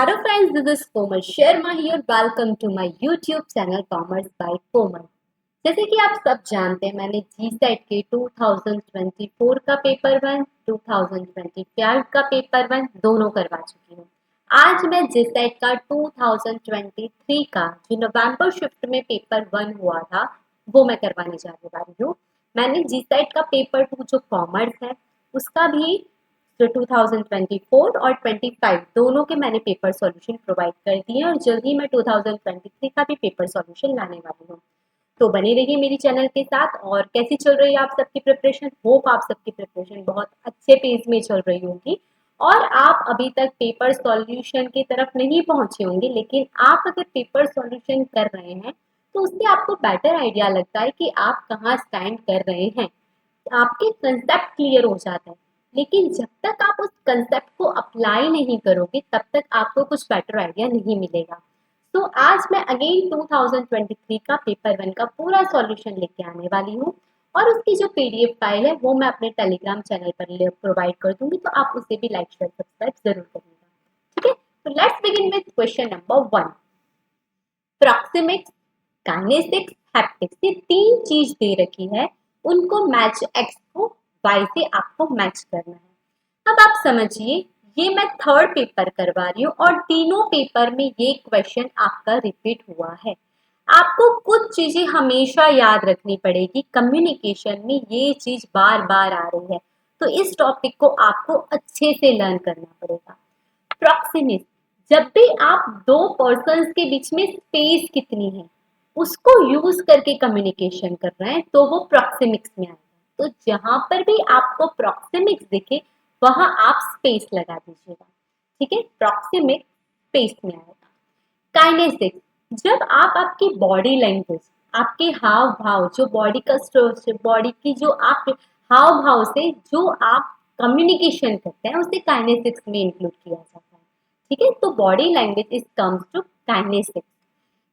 Hello friends, this is Komal Sharma here. Welcome to my YouTube channel Commerce by Komal. जैसे कि आप सब जानते हैं मैंने जीसेट के 2024 का पेपर 1, 2025 का पेपर 1 दोनों करवा चुकी हूँ। आज मैं जीसेट का 2023 का जो नवंबर शिफ्ट में पेपर 1 हुआ था वो मैं करवाने जाने वाली हूँ। मैंने जीसेट का पेपर 2 जो कॉमर्स है उसका भी तो 2024 और 25 दोनों के मैंने पेपर सॉल्यूशन प्रोवाइड कर दिए और जल्दी मैं 2023 का भी पेपर सॉल्यूशन लाने वाली हूँ। तो बने रहिए मेरी चैनल के साथ। और कैसी चल रही है आप सबकी प्रिपरेशन? होप आप सबकी प्रिपरेशन बहुत अच्छे पेज में चल रही होगी और आप अभी तक पेपर सॉल्यूशन की तरफ नहीं पहुंचे होंगे, लेकिन आप अगर पेपर सॉल्यूशन कर रहे हैं तो उससे आपको बेटर आइडिया लगता है कि आप कहाँ स्टैंड कर रहे हैं, आपके कंसेप्ट क्लियर हो जाता है। लेकिन जब तक आप उस कंसेप्ट को अप्लाई नहीं करोगे तब तक आपको कुछ बेटर आइडिया नहीं मिलेगा। तो आज मैं अगेन 2023 का पेपर 1 का पूरा सॉल्यूशन लेके आने वाली हूँ और उसकी जो पीडीएफ फाइल है वो मैं अपने टेलीग्राम चैनल पर प्रोवाइड कर दूंगी, तो आप उसे भी लाइक शेयर सब्सक्राइब जरूर करिएगा। ठीक है, तो let's begin with question number 1। Proxemics, kinesics, haptics, ये तीन चीज दे रखी है, उनको मैच एक्स को वाई से आपको मैच करना है। अब आप समझिए, ये मैं थर्ड पेपर करवा रही हूँ और तीनों पेपर में ये क्वेश्चन आपका रिपीट हुआ है। आपको कुछ चीजें हमेशा याद रखनी पड़ेगी, कम्युनिकेशन में ये चीज बार बार आ रही है, तो इस टॉपिक को आपको अच्छे से लर्न करना पड़ेगा। प्रॉक्सिमिक्स, जब भी आप दो पर्सन्स के बीच में स्पेस कितनी है उसको यूज करके कम्युनिकेशन कर रहे हैं तो वो प्रॉक्सिमिक्स में आएगा। तो जहां पर भी आपको प्रॉक्सिमिक्स दिखे वहां आप स्पेस लगा दीजिएगा। ठीक है, प्रॉक्सिमिक्स स्पेस में आएगा। काइनेसिक्स, जब आप आपकी बॉडी लैंग्वेज, आपके हाव भाव, जो बॉडी का बॉडी की जो आप हाव भाव से जो आप कम्युनिकेशन करते हैं उसे काइनेसिक्स में इंक्लूड किया जाता है। ठीक है, तो body language is comes to kinesics.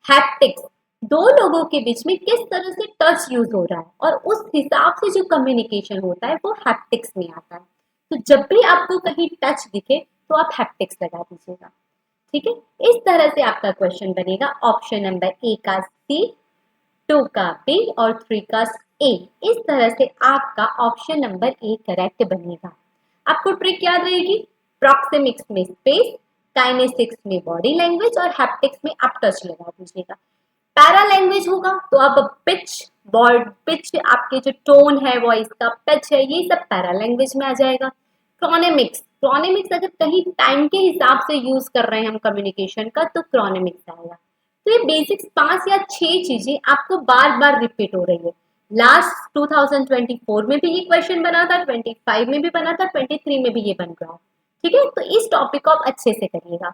Haptics, दो लोगों के बीच में किस तरह से टच यूज हो रहा है और उस हिसाब से जो कम्युनिकेशन होता है वो हैप्टिक्स में आता है। तो जब भी आपको कहीं टच दिखे तो आप हैप्टिक्स लगा दीजिएगा। ठीक है, इस तरह से आपका क्वेश्चन बनेगा। ऑप्शन नंबर ए का सी, 2 का बी और 3 का ए। इस तरह से आपका ऑप्शन नंबर ए करेक्ट बनेगा। आपको ट्रिक याद रहेगी, प्रॉक्सिमिक्स में स्पेस, काइनेसिक्स में बॉडी लैंग्वेज और हैप्टिक्स में आप टच लगा दीजिएगा। पैरा लैंग्वेज होगा तो अब पिच आपके जो टोन है वॉइस का पिच है ये सब पैरा लैंग्वेज में आ जाएगा। क्रोनेमिक्स अगर कहीं टाइम के हिसाब से यूज कर रहे हैं हम कम्युनिकेशन का तो क्रोनेमिक्स आएगा। तो ये बेसिक्स 5 या 6 चीजें आपको बार बार रिपीट हो रही है। लास्ट 2024 में भी ये क्वेश्चन बना था, 25 में भी बना था, 23 में भी ये बन रहा है। ठीक है, तो इस टॉपिक को आप अच्छे से करिएगा।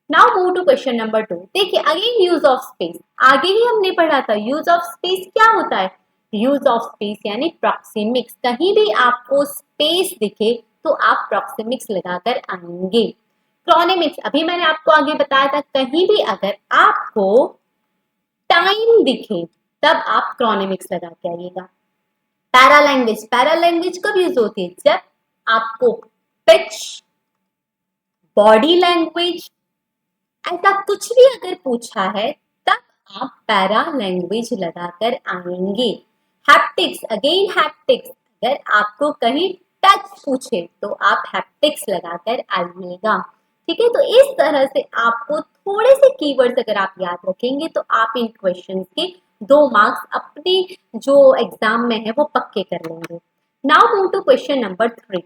Now move to question number 2। देखिए अगेन यूज ऑफ स्पेस, आगे ही हमने पढ़ा था यूज ऑफ स्पेस क्या होता है। यूज ऑफ स्पेस यानी प्रॉक्सिमिक्स, कहीं भी आपको स्पेस दिखे तो आप प्रॉक्सिमिक्स लगाकर आएंगे। क्रोनेमिक्स अभी मैंने आपको आगे बताया था, कहीं भी अगर आपको टाइम दिखे तब आप क्रोनेमिक्स लगा के आइएगा। पैरा लैंग्वेज कब यूज होती है, जब आपको पिच, बॉडी लैंग्वेज ऐसा कुछ भी अगर पूछा है तब आप पैरा लैंग्वेज लगाकर आएंगे। हैप्टिक्स, अगेन हैप्टिक्स, अगर आपको कहीं टच पूछे तो आप हैप्टिक्स लगाकर आइएगा। ठीक है, तो इस तरह से आपको थोड़े से कीवर्ड्स अगर आप याद रखेंगे तो आप इन क्वेश्चंस के 2 मार्क्स अपने जो एग्जाम में है वो पक्के कर लेंगे। Now move to question number 3।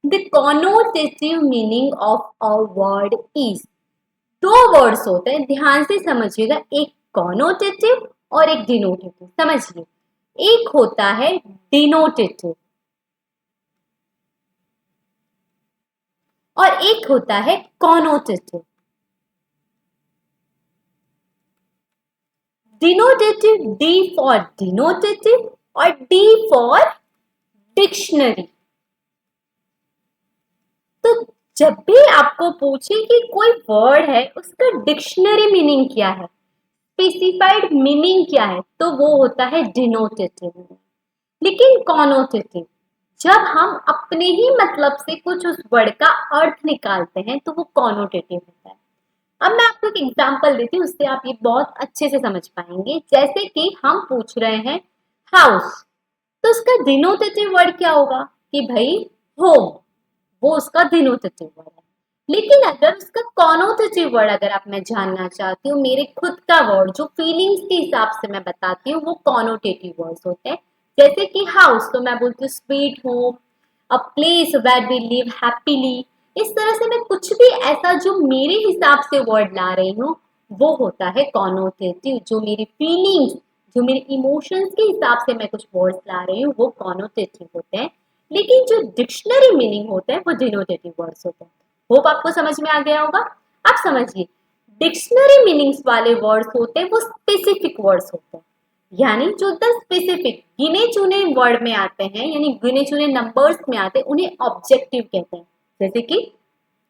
The connotative meaning of a word is. 2 words होते हैं, ध्यान से समझिएगा, एक कॉनोटेटिव और एक डिनोटेटिव। समझिए, एक होता है डिनोटेटिव और एक होता है connotative. Denotative, D for denotative और डी फॉर डिक्शनरी। तो जब भी आपको पूछे कि कोई वर्ड है उसका डिक्शनरी मीनिंग क्या है, स्पेसिफाइड मीनिंग क्या है, तो वो होता है डिनोटेटिव। लेकिन कॉनोटेटिव, जब हम अपने ही मतलब से कुछ उस वर्ड का अर्थ निकालते हैं तो वो कॉनोटेटिव होता है। अब मैं आपको एक एग्जांपल देती हूँ, उससे आप ये बहुत अच्छे से समझ पाएंगे। जैसे कि हम पूछ रहे हैं हाउस, तो उसका डिनोटेटिव वर्ड क्या होगा कि भाई होम, वो उसका डिनोटेटिव वर्ड है। लेकिन अगर उसका कॉनोटेटिव वर्ड अगर आप मैं जानना चाहती हूँ, मेरे खुद का वर्ड जो फीलिंग्स के हिसाब से मैं बताती हूँ वो कॉनोटेटिव वर्ड्स होते हैं। जैसे कि हाउस तो मैं बोलती हूँ sweet home, a place where we live happily. इस तरह से मैं कुछ भी ऐसा जो मेरे हिसाब से वर्ड ला रही हूँ वो होता है कॉनोटेटिव। जो मेरी फीलिंग्स, जो मेरे इमोशंस के हिसाब से मैं कुछ वर्ड्स ला रही हूँ वो कॉनोटेटिव होते हैं। लेकिन जो डिक्शनरी मीनिंग होते हैं वो डिनोटेटिव वर्ड्स होते हैं। होप आपको समझ में आ गया होगा। आप समझिए, डिक्शनरी मीनिंग्स वाले वर्ड्स होते हैं वो स्पेसिफिक वर्ड्स होते हैं, यानी जो द स्पेसिफिक गिने चुने वर्ड में आते हैं, यानी गिने चुने नंबर्स में आते हैं, उन्हें ऑब्जेक्टिव कहते हैं। जैसे कि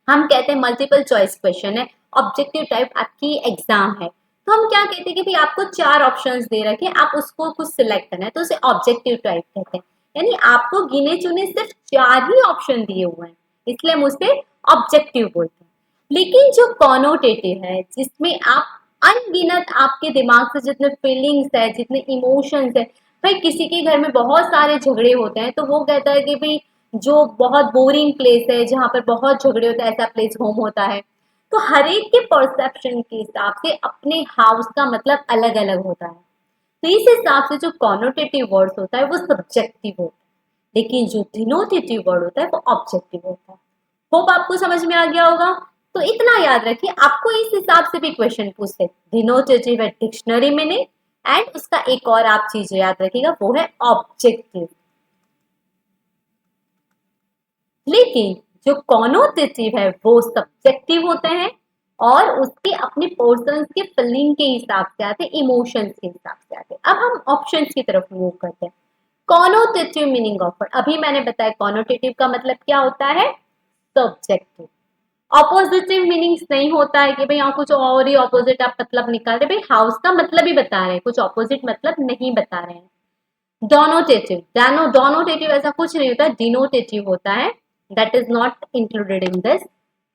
हम कहते हैं मल्टीपल चॉइस क्वेश्चन है, ऑब्जेक्टिव टाइप आपकी एग्जाम है, तो हम क्या कहते हैं कि भाई आपको 4 ऑप्शंस दे रखे हैं, आप उसको कुछ सिलेक्ट करना है, तो उसे ऑब्जेक्टिव टाइप कहते हैं। यानी आपको गिने चुने सिर्फ 4 ही ऑप्शन दिए हुए हैं, इसलिए हम उसे ऑब्जेक्टिव बोलते हैं। लेकिन जो कॉनोटेटिव है, जिसमें आप अनगिनत आपके दिमाग से जितने फीलिंग्स है, जितने इमोशंस है, भाई किसी के घर में बहुत सारे झगड़े होते हैं तो वो कहता है कि भाई जो बहुत बोरिंग प्लेस है जहाँ पर बहुत झगड़े होते हैं ऐसा प्लेस होम होता है। तो हर एक के परसेप्शन के हिसाब से अपने हाउस का मतलब अलग अलग होता है। तो इस हिसाब से जो कॉनोटेटिव वर्ड्स होता है वो सब्जेक्टिव होता है, लेकिन जो डिनोटेटिव वर्ड होता है वो ऑब्जेक्टिव होता है। होप आपको समझ में आ गया होगा। तो इतना याद रखिए, आपको इस हिसाब से भी क्वेश्चन पूछते हैं। डिनोटेटिव है डिक्शनरी मीनिंग, एंड उसका एक और आप चीज याद रखिएगा वो है ऑब्जेक्टिव। लेकिन जो कॉनोटेटिव है वो सब्जेक्टिव होते हैं और उसके अपने पर्सन के फीलिंग के हिसाब से आते हैं, इमोशंस के हिसाब से आते हैं। अब हम ऑप्शंस की तरफ मूव करते हैं। कॉनोटेटिव मीनिंग ऑफ वर्ड, अभी मैंने बताया कॉनोटेटिव का मतलब क्या होता है, सब्जेक्टिव। ऑपोजिटिव मीनिंग्स नहीं होता है कि भाई यहाँ कुछ और ही ऑपोजिट आप मतलब निकाल रहे, भाई हाउस का मतलब ही बता रहे हैं, कुछ ऑपोजिट मतलब नहीं बता रहे हैं। डोनोटेटिव, डोनोटेटिव ऐसा कुछ नहीं होता, डिनोटेटिव होता है, that is not included in this.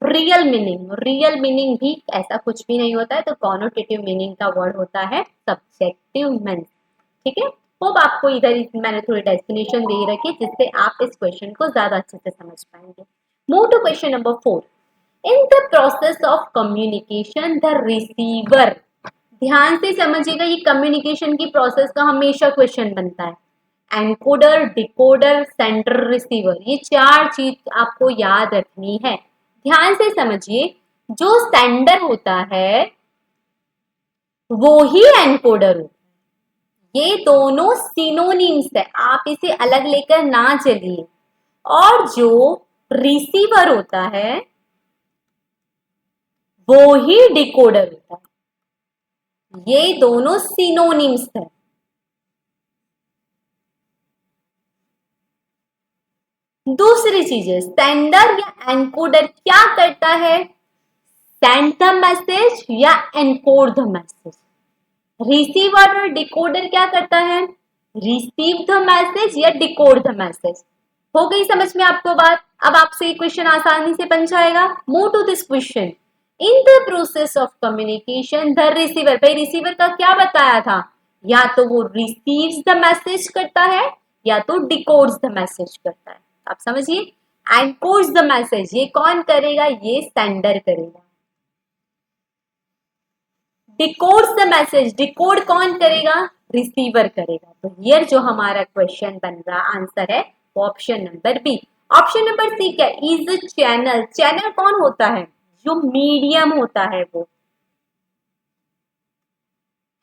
Real meaning, real meaning भी ऐसा कुछ भी नहीं होता है, तो कॉनोटेटिव मीनिंग का वर्ड होता है सब्जेक्टिव मीनिंग। ठीक है, होप आपको इधर मैंने थोड़ी डेस्टिनेशन दे रखी है जिससे आप इस क्वेश्चन को ज्यादा अच्छे से समझ पाएंगे। Move to question number 4। In the process of communication the receiver, ध्यान से समझिएगा, ये कम्युनिकेशन की प्रोसेस का हमेशा क्वेश्चन बनता है। एनकोडर, डिकोडर, सेंडर, रिसीवर, ये 4 चीज आपको याद रखनी है। ध्यान से समझिए, जो सेंडर होता है वो ही एनकोडर होता है। ये दोनों सिनोनिम्स है, आप इसे अलग लेकर ना चलिए। और जो रिसीवर होता है वो ही डिकोडर होता है। ये दोनों सिनोनिम्स है। दूसरी चीज है, सेंडर या एनकोडर क्या करता है, सेंड द मैसेज या एनकोड द मैसेज। रिसीवर और डिकोडर क्या करता है, रिसीव द मैसेज या डिकोड द मैसेज। हो गई समझ में आपको बात। अब आपसे ये क्वेश्चन आसानी से बन जाएगा। Move to this question. In the process of communication the receiver, भाई रिसीवर का क्या बताया था, या तो वो रिसीव्स द मैसेज करता है या तो डिकोड्स द मैसेज करता है। आप समझिए, एनकोड्स द मैसेज ये कौन करेगा, ये सेंडर करेगा। डिकोड्स द मैसेज, डिकोड कौन करेगा, रिसीवर करेगा। तो हियर जो हमारा क्वेश्चन बन रहा आंसर है वो option number B. Option number C क्या, इज चैनल, चैनल कौन होता है, जो मीडियम होता है वो।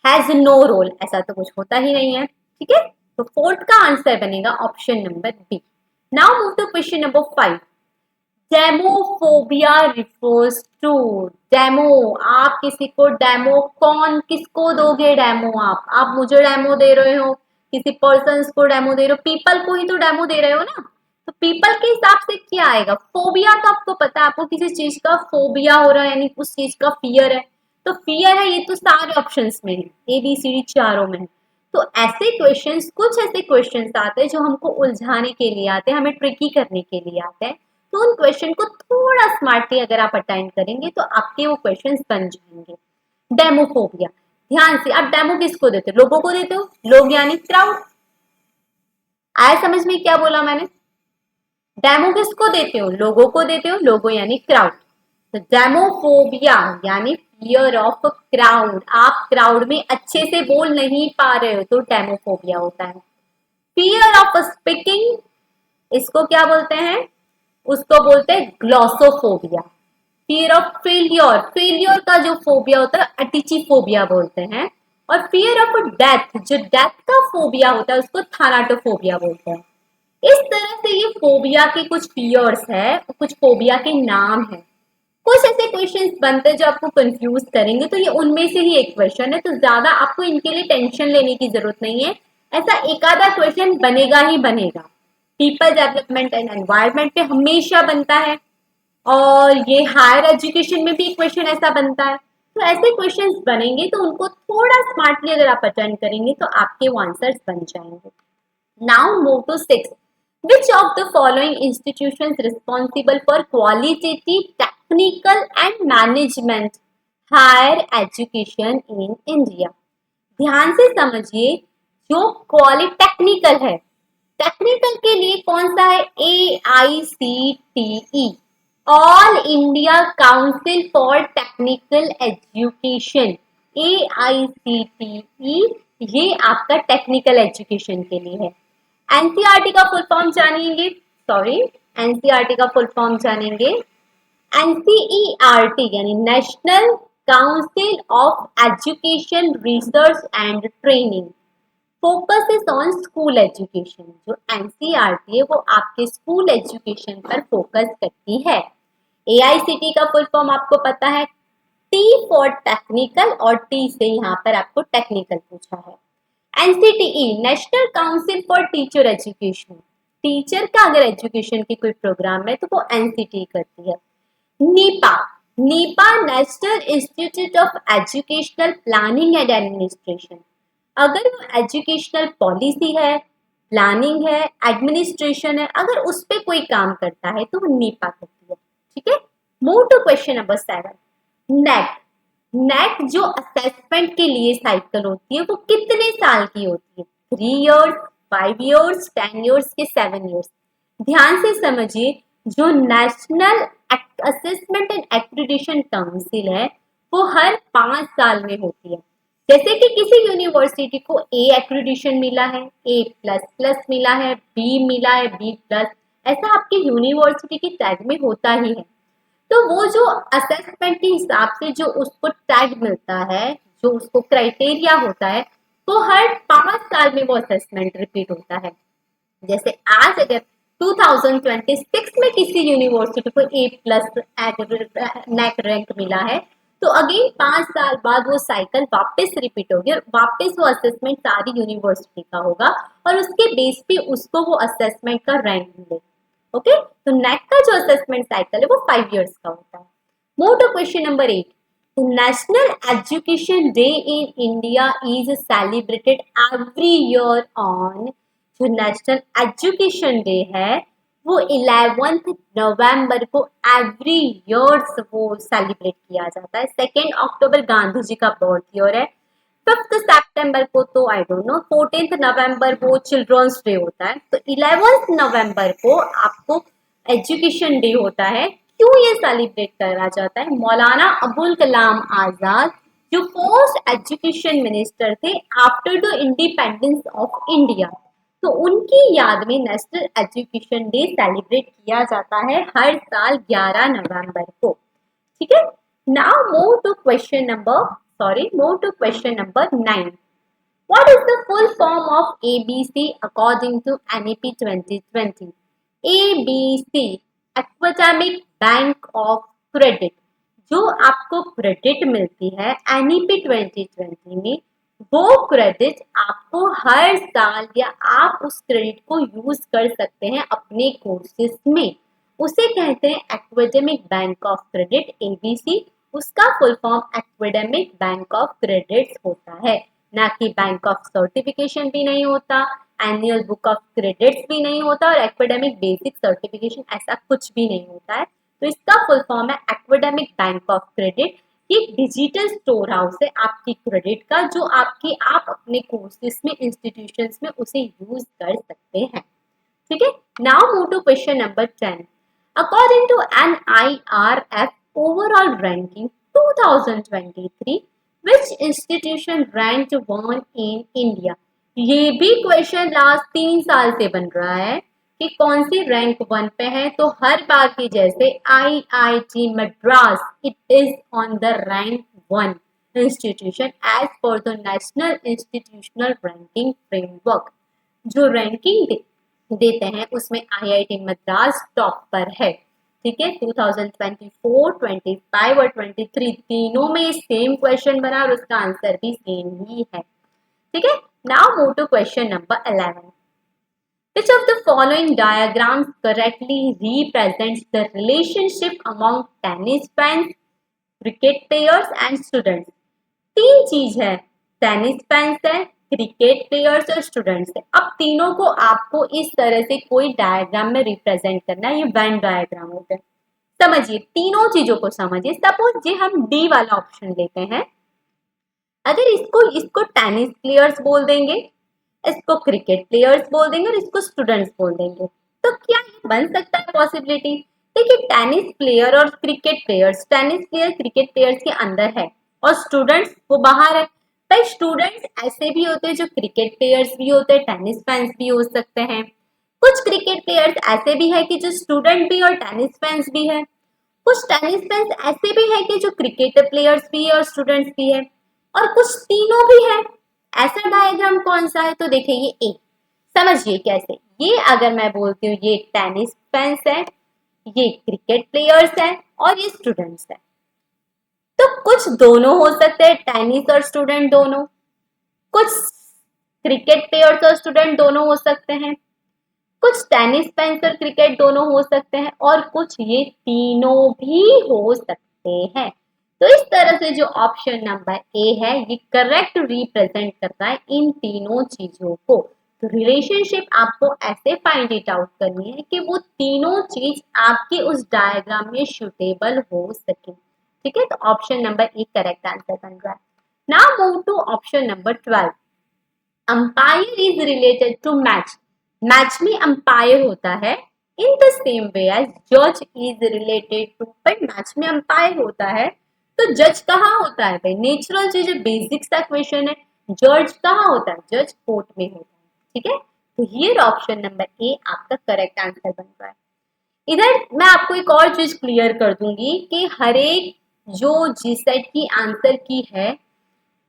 हैज नो रोल, ऐसा तो कुछ होता ही नहीं है। ठीक है, तो फोर्थ का आंसर बनेगा option number B. Now move to question number 5। Demophobia refers to, demo, आप किसी को डेमो, कौन किसको दोगे डेमो, आप मुझे डेमो दे रहे हो, किसी पर्सन को डेमो दे रहे हो, पीपल को ही तो डेमो दे रहे हो ना। तो पीपल के हिसाब से क्या आएगा, फोबिया तो आपको पता है, आपको किसी चीज का फोबिया हो रहा है यानी उस चीज का फियर है। तो फियर है, ये तो सारे ऑप्शंस में है, ए बी सी डी चारों में है। तो ऐसे क्वेश्चंस, कुछ ऐसे क्वेश्चंस आते हैं जो हमको उलझाने के लिए आते हैं, हमें ट्रिकी करने के लिए आते हैं। तो उन क्वेश्चन को थोड़ा स्मार्टली अगर आप अटेंड करेंगे तो आपके वो क्वेश्चंस बन जाएंगे। डेमोफोबिया, ध्यान से, आप डेमो किसको देते हो? लोगों को देते हो। लोग यानी क्राउड। आया समझ में क्या बोला मैंने? डेमो किसको देते हो? लोगों को देते हो। लोगो यानी क्राउड। तो डेमोफोबिया यानी फियर ऑफ क्राउड। आप क्राउड में अच्छे से बोल नहीं पा रहे हो तो डेमोफोबिया होता है। फियर ऑफ स्पीकिंग, इसको क्या बोलते हैं? उसको बोलते हैं glossophobia. Fear of failure, failure का जो फोबिया होता है अटिचिफोबिया बोलते हैं। और फियर ऑफ डेथ, जो डेथ का फोबिया होता है उसको थानाटोफोबिया बोलते हैं। इस तरह से ये फोबिया के कुछ फियर्स है, कुछ फोबिया के नाम है। कुछ ऐसे क्वेश्चंस बनते हैं जो आपको कंफ्यूज करेंगे, तो ये उनमें से ही एक क्वेश्चन है, तो ज्यादा आपको इनके लिए टेंशन लेने की जरूरत नहीं है। ऐसा एक आधा क्वेश्चन बनेगा ही बनेगा। पीपल डेवलपमेंट एंड एनवायरनमेंट पे हमेशा बनता है, और ये हायर एजुकेशन में भी क्वेश्चन ऐसा बनता है। तो ऐसे क्वेश्चंस बनेंगे तो उनको थोड़ा स्मार्टली अगर आप अटेंड करेंगे तो आपके वो आंसर्स बन जाएंगे। Now move to 6. Which of the following institutions responsible for qualitative, technical and management higher education in India? ध्यान से समझिए, जो टेक्निकल है, टेक्निकल के लिए कौन सा है? AICTE, all India council for technical education. AICTE ये आपका टेक्निकल एजुकेशन के लिए है। एनसीईआरटी का फुल फॉर्म जानेंगे, सॉरी, एनसीईआरटी का फुल फॉर्म जानेंगे। एनसीईआरटी यानी national council of education research and training, focus is on school education. जो एनसीईआरटी है वो आपके स्कूल एजुकेशन पर फोकस करती है। एआईसीटी का फुल फॉर्म आपको पता है, टी फॉर टेक्निकल, और टी से यहाँ पर आपको टेक्निकल पूछा है। NCTE national council for teacher education, teacher का अगर एजुकेशन की कोई प्रोग्राम है तो वो एनसीटीई करती है। Nipah, Nipah national institute of educational planning and administration, अगर वो एजुकेशनल पॉलिसी है, प्लानिंग है, एडमिनिस्ट्रेशन है, अगर उस पर कोई काम करता है तो वो नीपा करती है। ठीक है, move to question number 7। Net, net जो असेसमेंट के लिए साइकिल होती है वो कितने साल की होती है? 3 इयर्स, 5 इयर्स, 10 इयर्स के 7 इयर्स? ध्यान से समझिए, जो national assessment and accreditation council है वो हर 5 साल में होती है। जैसे कि किसी यूनिवर्सिटी को ए एक्रीडिटेशन मिला है, A++ मिला है, बी मिला है, B+, ऐसा आपकी यूनिवर्सिटी की टैग में होता ही है। तो वो जो असेसमेंट के हिसाब से जो उसको टैग मिलता है, जो उसको क्राइटेरिया होता है, तो हर 5 साल में वो असेसमेंट रिपीट होता है। जैसे आज अगर 2026 में किसी यूनिवर्सिटी को A+ नेक रैंक मिला है, तो अगेन 5 साल बाद वो साइकिल वापस रिपीट होगी और वापस वो असेसमेंट सारी यूनिवर्सिटी का होगा, और उसके बेस पे उसको वो असेसमेंट का रैंक मिलेगा। ओके, तो नेट का जो असेसमेंट साइकिल है वो 5 इयर्स का होता है। Move to question number 8। National education day in India is celebrated every year on, जो नेशनल एजुकेशन डे है वो 11 नवंबर को एवरी ईयर वो सेलिब्रेट किया जाता है। 2 अक्टूबर गांधी जी का बर्थ ईयर है। 5 सितंबर को तो आई डोंट नो, 14 नवंबर वो चिल्ड्रंस डे होता है। तो 11 नवंबर को आपको एजुकेशन डे होता है। क्यों ये सेलिब्रेट करा जाता है? मौलाना अबुल कलाम आजाद जो फर्स्ट एजुकेशन मिनिस्टर थे after the independence of India, तो उनकी याद में नेशनल एजुकेशन डे सेलिब्रेट किया जाता है हर साल 11 नवंबर को। ठीक है, now move to question number 9। What is the full form of ABC according to NEP 2020? ABC Academic Bank of Credit, जो आपको क्रेडिट मिलती है NEP 2020 में, वो क्रेडिट आपको हर साल या आप उस क्रेडिट को यूज कर सकते हैं अपने कोर्सेज में। उसे कहते हैं academic bank of credit, ABC। उसका full form academic bank of credit होता है। ना कि बैंक ऑफ सर्टिफिकेशन भी नहीं होता, एनुअल बुक ऑफ क्रेडिट्स भी नहीं होता और एकेडमिक बेसिक सर्टिफिकेशन ऐसा कुछ भी नहीं होता है। तो इसका फुल फॉर्म है एकेडमिक बैंक ऑफ क्रेडिट। ये डिजिटल स्टोर हाउस है आपकी क्रेडिट का, जो आपकी आप अपने कोर्सेज में इंस्टीट्यूशंस में उसे यूज कर सकते हैं। ठीक है, now move to question number 10। According to an IRF overall ranking 2023, which institution ranked 1 in India. ये भी क्वेश्चन लास्ट 3 साल से बन रहा है कि कौन सी रैंक 1 पे है। तो हर बार की जैसे IIT Madras, it is on the rank 1 institution as per the national institutional ranking framework. जो रैंकिंग देते हैं उसमें IIT मद्रास टॉप पर है। ठीक है, 2024, 25 और 23 तीनों में सेम क्वेश्चन बना और उसका आंसर भी सेम ही है। ठीक है, now move to question number 11। Which of the following diagrams correctly represents the relationship among tennis fans, cricket players and students? तीन चीज है, टेनिस फैंस है, क्रिकेट प्लेयर्स और स्टूडेंट्स है। अब तीनों को आपको इस तरह से कोई डायग्राम में रिप्रेजेंट करना है। ये वेन डायग्राम होते हैं। समझिए, तीनों चीजों को समझिए। सपोज ये हम डी वाला ऑप्शन लेते हैं। अगर इसको इसको टेनिस प्लेयर्स बोल देंगे, इसको क्रिकेट प्लेयर्स बोल देंगे और इसको स्टूडेंट्स बोल देंगे, तो क्या ये बन सकता है पॉसिबिलिटी? देखिए, टेनिस प्लेयर और cricket players, tennis player cricket players के अंदर है और स्टूडेंट्स वो बाहर है। भाई, स्टूडेंट्स ऐसे भी होते हैं जो क्रिकेट प्लेयर्स भी होते हैं, टेनिस फैंस भी हो सकते हैं। कुछ क्रिकेट प्लेयर्स ऐसे भी है कि जो स्टूडेंट भी और टेनिस फैंस भी है। कुछ टेनिस फैंस ऐसे भी है कि जो क्रिकेट प्लेयर्स भी है और स्टूडेंट्स भी है, और कुछ तीनों भी है। ऐसा डायग्राम कौन सा है? तो देखिए, ये ए। समझिए कैसे। ये अगर मैं बोलती हूँ ये टेनिस फैंस है, ये क्रिकेट प्लेयर्स है और ये स्टूडेंट्स है, तो कुछ दोनों हो सकते हैं, टेनिस और स्टूडेंट दोनों। कुछ क्रिकेट प्लेयर्स और स्टूडेंट दोनों हो सकते हैं। कुछ टेनिस फैंस और क्रिकेट दोनों हो सकते हैं और कुछ ये तीनों भी हो सकते हैं। तो इस तरह से जो ऑप्शन नंबर ए है ये करेक्ट रिप्रेजेंट करता है इन तीनों चीजों को। तो रिलेशनशिप आपको ऐसे फाइंड इट आउट करनी है कि वो तीनों चीज आपके उस डायग्राम में सुटेबल हो सके। ठीक है, तो option number A correct answer बन रहा है। Now move to option number 12। Umpire is related to match. Match में अंपायर होता है in the same way as जज is related to. But match में अंपायर होता है तो जज कहाँ होता है? भाई, नेचुरल चीज है, बेसिक सा क्वेश्चन है। जज कहाँ होता है? जज कोर्ट में होता है। ठीक है, तो ये ऑप्शन नंबर ए आपका करेक्ट आंसर बन रहा है। इधर मैं आपको एक और चीज क्लियर कर दूंगी कि हर एक जो जीसेट की आंसर की है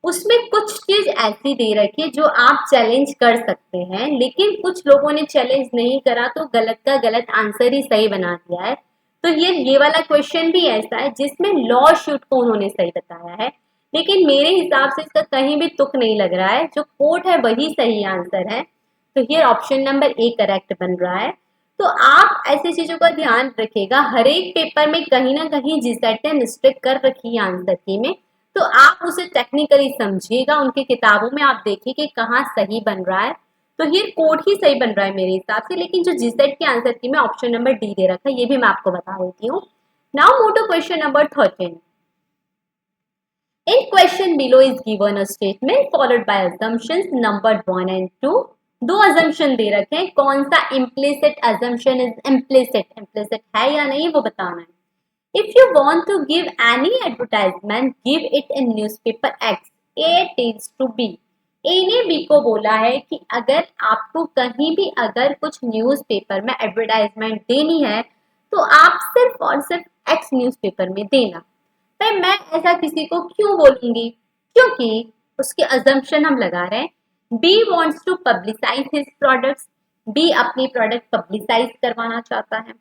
उसमें कुछ चीज ऐसी दे रखी है जो आप चैलेंज कर सकते हैं, लेकिन कुछ लोगों ने चैलेंज नहीं करा तो गलत का गलत आंसर ही सही बना दिया है। तो ये वाला क्वेश्चन भी ऐसा है जिसमें लॉ शूट को उन्होंने सही बताया है, लेकिन मेरे हिसाब से इसका कहीं भी तुक नहीं लग रहा है। जो कोर्ट है वही सही आंसर है। तो ये ऑप्शन नंबर ए करेक्ट बन रहा है। तो आप ऐसी चीजों का ध्यान रखिएगा। हर एक पेपर में कहीं ना कहीं जीसेट ने मिस्टेक कर रखी है आंसर की में, तो आप उसे टेक्निकली समझिएगा। उनकी किताबों में आप देखिए कि कहाँ सही बन रहा है। तो ये कोड ही सही बन रहा है मेरे हिसाब से, लेकिन जो जीसेट के आंसर की में ऑप्शन नंबर डी दे रखा है ये भी मैं आपको बता देती हूँ। Now move to question number 13। In question below is given a statement followed by assumptions numbered 1 and 2. दो assumption दे रखे हैं, कौन सा implicit assumption is implicit है या नहीं वो बताना है। If you want to give any advertisement, give it in newspaper X. A tends to B. A ने B को बोला है कि अगर आपको कहीं भी अगर कुछ न्यूज़पेपर में एडवर्टाइजमेंट देनी है तो आप सिर्फ और सिर्फ X न्यूज़पेपर में देना। भाई, मैं ऐसा किसी को क्यों बोलूंगी? क्योंकि उसके अजम्पशन हम लगा रहे हैं B wants to publicise his products. B अपनी प्रोडक्ट पब्लिसाइज करवाना चाहता है।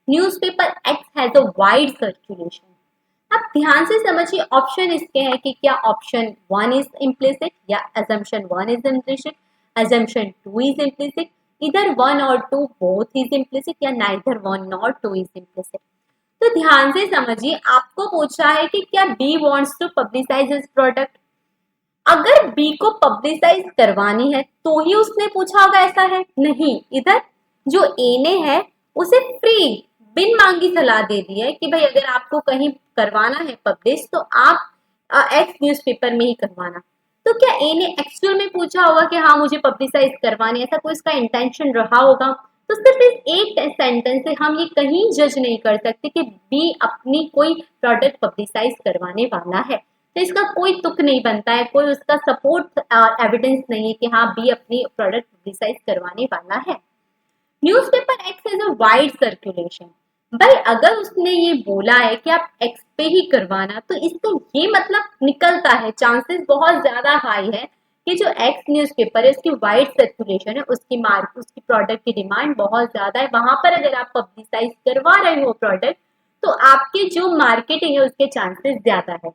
Newspaper X has a wide circulation. अब ध्यान से समझिए, ऑप्शन इसके हैं कि क्या ऑप्शन 1 इज इम्प्लिसिट या assumption 1 is implicit, assumption 2 is implicit, इधर 1 और 2 बोथ इज इम्प्लिसिट या नाइदर 1 नॉट 2 इज इम्प्लिसिट। तो ध्यान से समझिए, आपको पूछा है कि क्या B wants to publicise his product. अगर बी को पब्लिसाइज करवानी है तो ही उसने पूछा होगा, ऐसा है नहीं। इधर जो ए ने है उसे फ्री बिन मांगी सलाह दे दी है कि भाई अगर आपको कहीं करवाना है पब्लिश तो आप एक्स न्यूज़पेपर में ही करवाना। तो क्या ए ने एक्चुअल में पूछा होगा कि हाँ मुझे पब्लिसाइज करवानी, ऐसा कोई इसका इंटेंशन रहा होगा? तो सिर्फ इस एक सेंटेंस से हम ये कहीं जज नहीं कर सकते कि बी अपनी कोई प्रोडक्ट पब्लिसाइज करवाने वाला है। तो इसका कोई तुक नहीं बनता है, कोई उसका सपोर्ट एविडेंस नहीं है कि हाँ बी अपनी प्रोडक्ट पब्लिसाइज करवाने वाला है। Newspaper X has a wide circulation. भाई अगर उसने ये बोला है कि आप एक्स पे ही करवाना, तो इसका ये मतलब निकलता है, चांसेस बहुत ज्यादा हाई है कि जो एक्स न्यूज़पेपर है उसकी वाइड सर्कुलेशन है, उसकी मार्क उसकी प्रोडक्ट की डिमांड बहुत ज्यादा है, वहां पर अगर आप पब्लिसाइज करवा रहे हो प्रोडक्ट तो आपकी जो मार्केटिंग है उसके चांसेस ज्यादा है।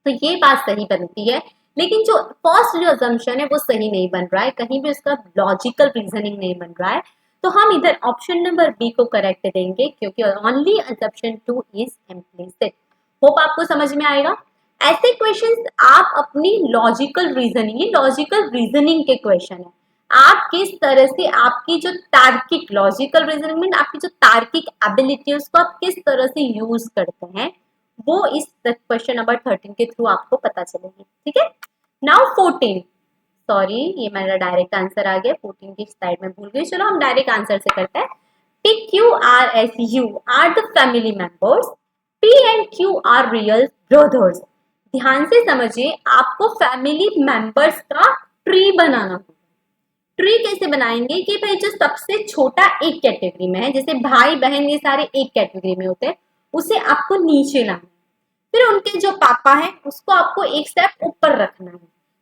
तो ये बात सही बनती है। लेकिन जो फर्स्ट जो अजम्पशन है वो सही नहीं बन रहा है, कहीं भी उसका लॉजिकल रीजनिंग नहीं बन रहा है। तो हम इधर ऑप्शन नंबर बी को करेक्ट देंगे क्योंकि only assumption 2 is implicit. Hope आपको समझ में आएगा। ऐसे क्वेश्चंस आप अपनी लॉजिकल रीजनिंग, ये लॉजिकल रीजनिंग के क्वेश्चन है, आप किस तरह से आपकी जो तार्किक लॉजिकल रीजनिंग में आपकी जो तार्किक एबिलिटी है उसको आप किस तरह से यूज करते हैं वो इस क्वेश्चन नंबर 13 के थ्रू आपको पता चलेगी। ठीक है, नाउ 14, सॉरी ये मेरा डायरेक्ट आंसर आ गया, 14 की स्लाइड में भूल गई। चलो हम डायरेक्ट आंसर से करते हैं। P, Q, R, S, U are the family members. P and Q are real brothers. ध्यान से समझिए, आपको फैमिली मेंबर्स का ट्री बनाना होगा। ट्री कैसे बनाएंगे कि भाई जो सबसे छोटा एक कैटेगरी में है, जैसे भाई बहन ये सारे एक कैटेगरी में होते हैं, उसे आपको नीचे लाना है। फिर उनके जो पापा है उसको आपको एक स्टेप ऊपर रखना है।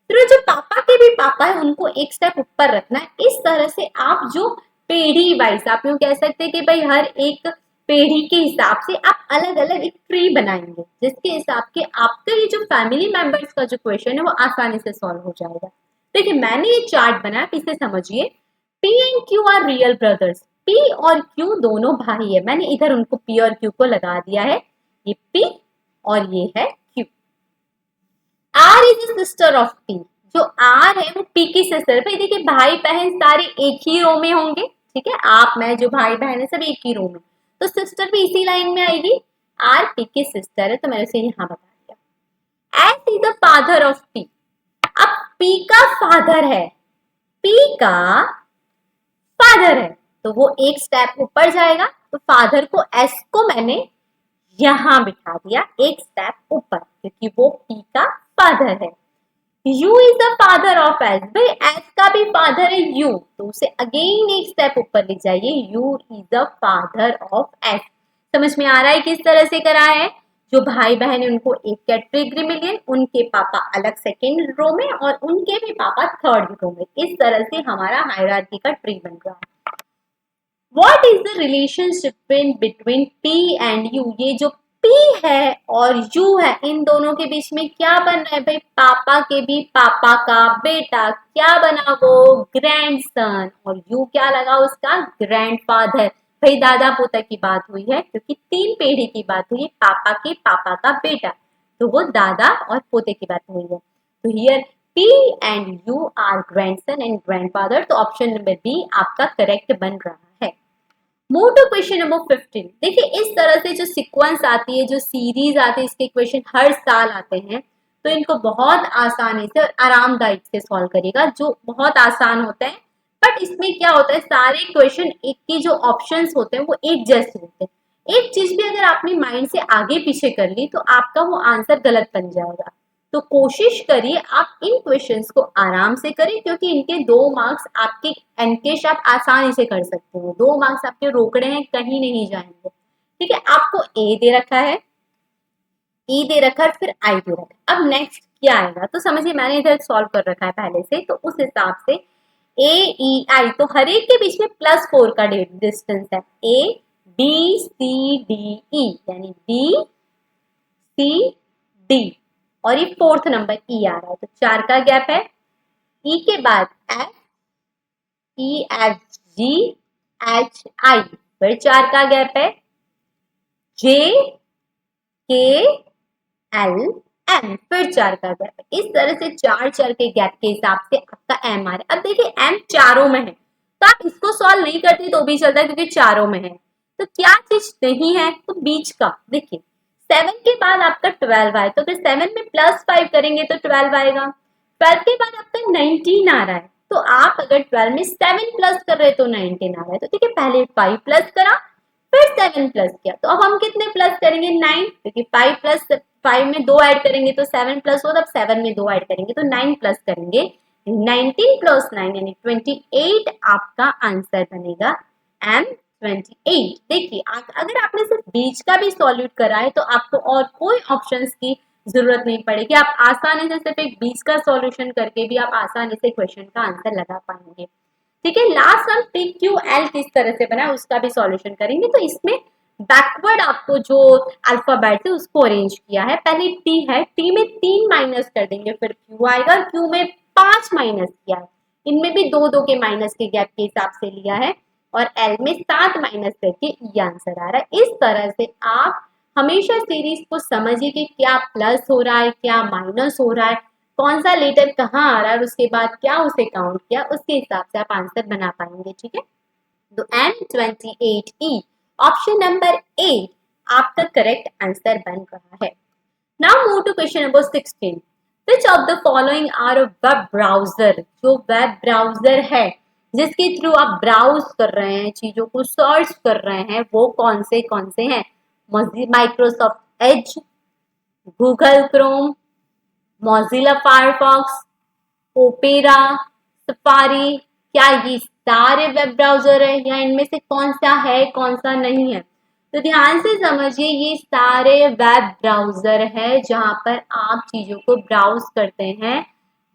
फिर जो पापा के भी पापा है उनको एक स्टेप ऊपर रखना है। इस तरह से आप जो पीढ़ी वाइज आप यूं कह सकते हैं कि भाई हर एक पीढ़ी के हिसाब से आप अलग अलग एक ट्री बनाएंगे, जिसके हिसाब के आपके ये जो फैमिली मेंबर्स का जो क्वेश्चन है वो आसानी से सॉल्व हो जाएगा। देखिए मैंने ये चार्ट बनाया, इसे समझिए। P and Q R real brothers. P और क्यू दोनों भाई है, मैंने इधर उनको पी और क्यू को लगा दिया है, ये पी और ये है Q. R is sister of P. जो आर है वो पी की सिस्टर है। भाई देखिए भाई बहन सारे एक ही रो में होंगे, ठीक है, आप मैं जो भाई बहन है सब एक ही रो में, तो सिस्टर भी इसी लाइन में आएगी। आर पी की सिस्टर है तो मैंने उसे यहाँ बता दिया। S is the father of P. अब पी का फादर है, पी का फादर है तो वो एक स्टेप ऊपर जाएगा, तो फादर को एस को मैंने यहां बिठा दिया एक स्टेप ऊपर क्योंकि वो पी का फादर है। You is the father of S. भाई एस का भी फादर है यू, तो उसे अगेन एक स्टेप ऊपर ले जाइए, you is the father of S. समझ में आ रहा है किस तरह से करा है? जो भाई बहन है उनको एक कैटेगरी में लिए, उनके पापा अलग सेकेंड रो में और उनके भी पापा थर्ड रो में। इस तरह से हमारा हायरार्की का ट्री बन रहा है। What is the relationship in between P and U? ये जो P है और U है इन दोनों के बीच में क्या बन रहा है भाई? पापा के भी पापा का बेटा, क्या बना वो? ग्रैंडसन। और U क्या लगा उसका? ग्रैंडफादर। भाई दादा पोता की बात हुई है क्योंकि तीन पीढ़ी की बात हुई, पापा के पापा का बेटा, तो वो दादा और पोते की बात हुई है। तो here P and U are grandson and grandfather, तो ऑप्शन नंबर बी आपका करेक्ट बन रहा है। Move to question number 15। देखिए इस तरह से जो सीक्वेंस आती है, जो सीरीज आती है, इसके क्वेश्चन हर साल आते हैं, तो इनको बहुत आसानी से और आरामदायक से सॉल्व करेगा, जो बहुत आसान होते हैं। बट इसमें क्या होता है, सारे क्वेश्चन एक के जो ऑप्शंस होते हैं वो एक जैसे होते हैं। एक चीज भी अगर आपने माइंड से आगे पीछे कर ली तो आपका वो आंसर गलत बन जाएगा। तो कोशिश करिए आप इन क्वेश्चंस को आराम से करें क्योंकि इनके 2 मार्क्स आपके एनकेश आप आसानी से कर सकते हो। 2 मार्क्स आपके रोकड़े हैं, कहीं नहीं जाएंगे। ठीक है, आपको ए दे रखा है, ई दे रखा है, फिर आई दे रखा है। अब नेक्स्ट क्या आएगा तो समझिए, मैंने इधर सॉल्व कर रखा है पहले से, तो उस हिसाब से ए ई आई, तो हर एक के बीच में +4 का डिस्टेंस है। A B C D E यानी बी सी डी, और ये फोर्थ नंबर ई आ रहा है तो 4 का गैप है। ई के बाद F, E F G H I, फिर 4 का गैप है। जे के एल एम, फिर 4 का गैप है। इस तरह से 4 के गैप के हिसाब से आपका एम आ रहा है। अब देखिए एम चारों में है, तो आप इसको सॉल्व नहीं करते तो भी चलता है क्योंकि चारों में है। तो क्या चीज नहीं है, तो बीच का देखिए 7 के बाद आपका 12 आए, तो फिर 7 में +5 करेंगे तो 12 आएगा। 12 के बाद आपका 19 आ रहा है, तो आप अगर 12 में 7 प्लस कर रहे तो 19 आ रहा है। तो देखिए पहले 5 प्लस करा, फिर 7 प्लस किया, तो अब हम कितने प्लस करेंगे 9, क्योंकि 5 प्लस 5 में 2 ऐड करेंगे तो 7 प्लस हो, तब 7 में 2 ऐड करेंगे तो 9 प्लस करेंगे। 19 प्लस 9 यानी 28 आपका आंसर बनेगा M28। देखिए अगर आपने सिर्फ बीच का भी सॉल्यूट करा है तो आपको और कोई ऑप्शंस की जरूरत नहीं पड़ेगी, आप आसानी से सिर्फ एक बीच का सॉल्यूशन करके भी आप आसानी से क्वेश्चन का आंसर लगा पाएंगे। ठीक है, लास्ट हम पी क्यू एल किस तरह से बना उसका भी सॉल्यूशन करेंगे। तो इसमें बैकवर्ड आपको जो अल्फाबेट है उसको अरेंज किया है। पहले टी है, टी में 3 माइनस कर देंगे, फिर क्यू आएगा, क्यू में 5 माइनस किया है, इनमें भी 2 के माइनस के गैप के हिसाब से लिया है, और एल में 7 माइनस करके ये आंसर आ रहा है। इस तरह से आप हमेशा सीरीज को समझिए कि क्या प्लस हो रहा है क्या माइनस हो रहा है, कौन सा लेटर कहाँ आ रहा है और उसके बाद क्या उसे काउंट किया, उसके हिसाब से आप आंसर बना पाएंगे। ठीक है, तो M28E ऑप्शन नंबर 8 आपका करेक्ट आंसर बन रहा है। Now move to question number 16। Which of the following are a web browser, जो वेब ब्राउजर है जिसके थ्रू आप ब्राउज कर रहे हैं, चीजों को सर्च कर रहे हैं, वो कौन से हैं? Microsoft Edge, Google Chrome, Mozilla Firefox, Opera, Safari. क्या ये सारे वेब ब्राउजर है या इनमें से कौन सा है कौन सा नहीं है? तो ध्यान से समझिए, ये सारे वेब ब्राउजर है जहां पर आप चीजों को ब्राउज करते हैं,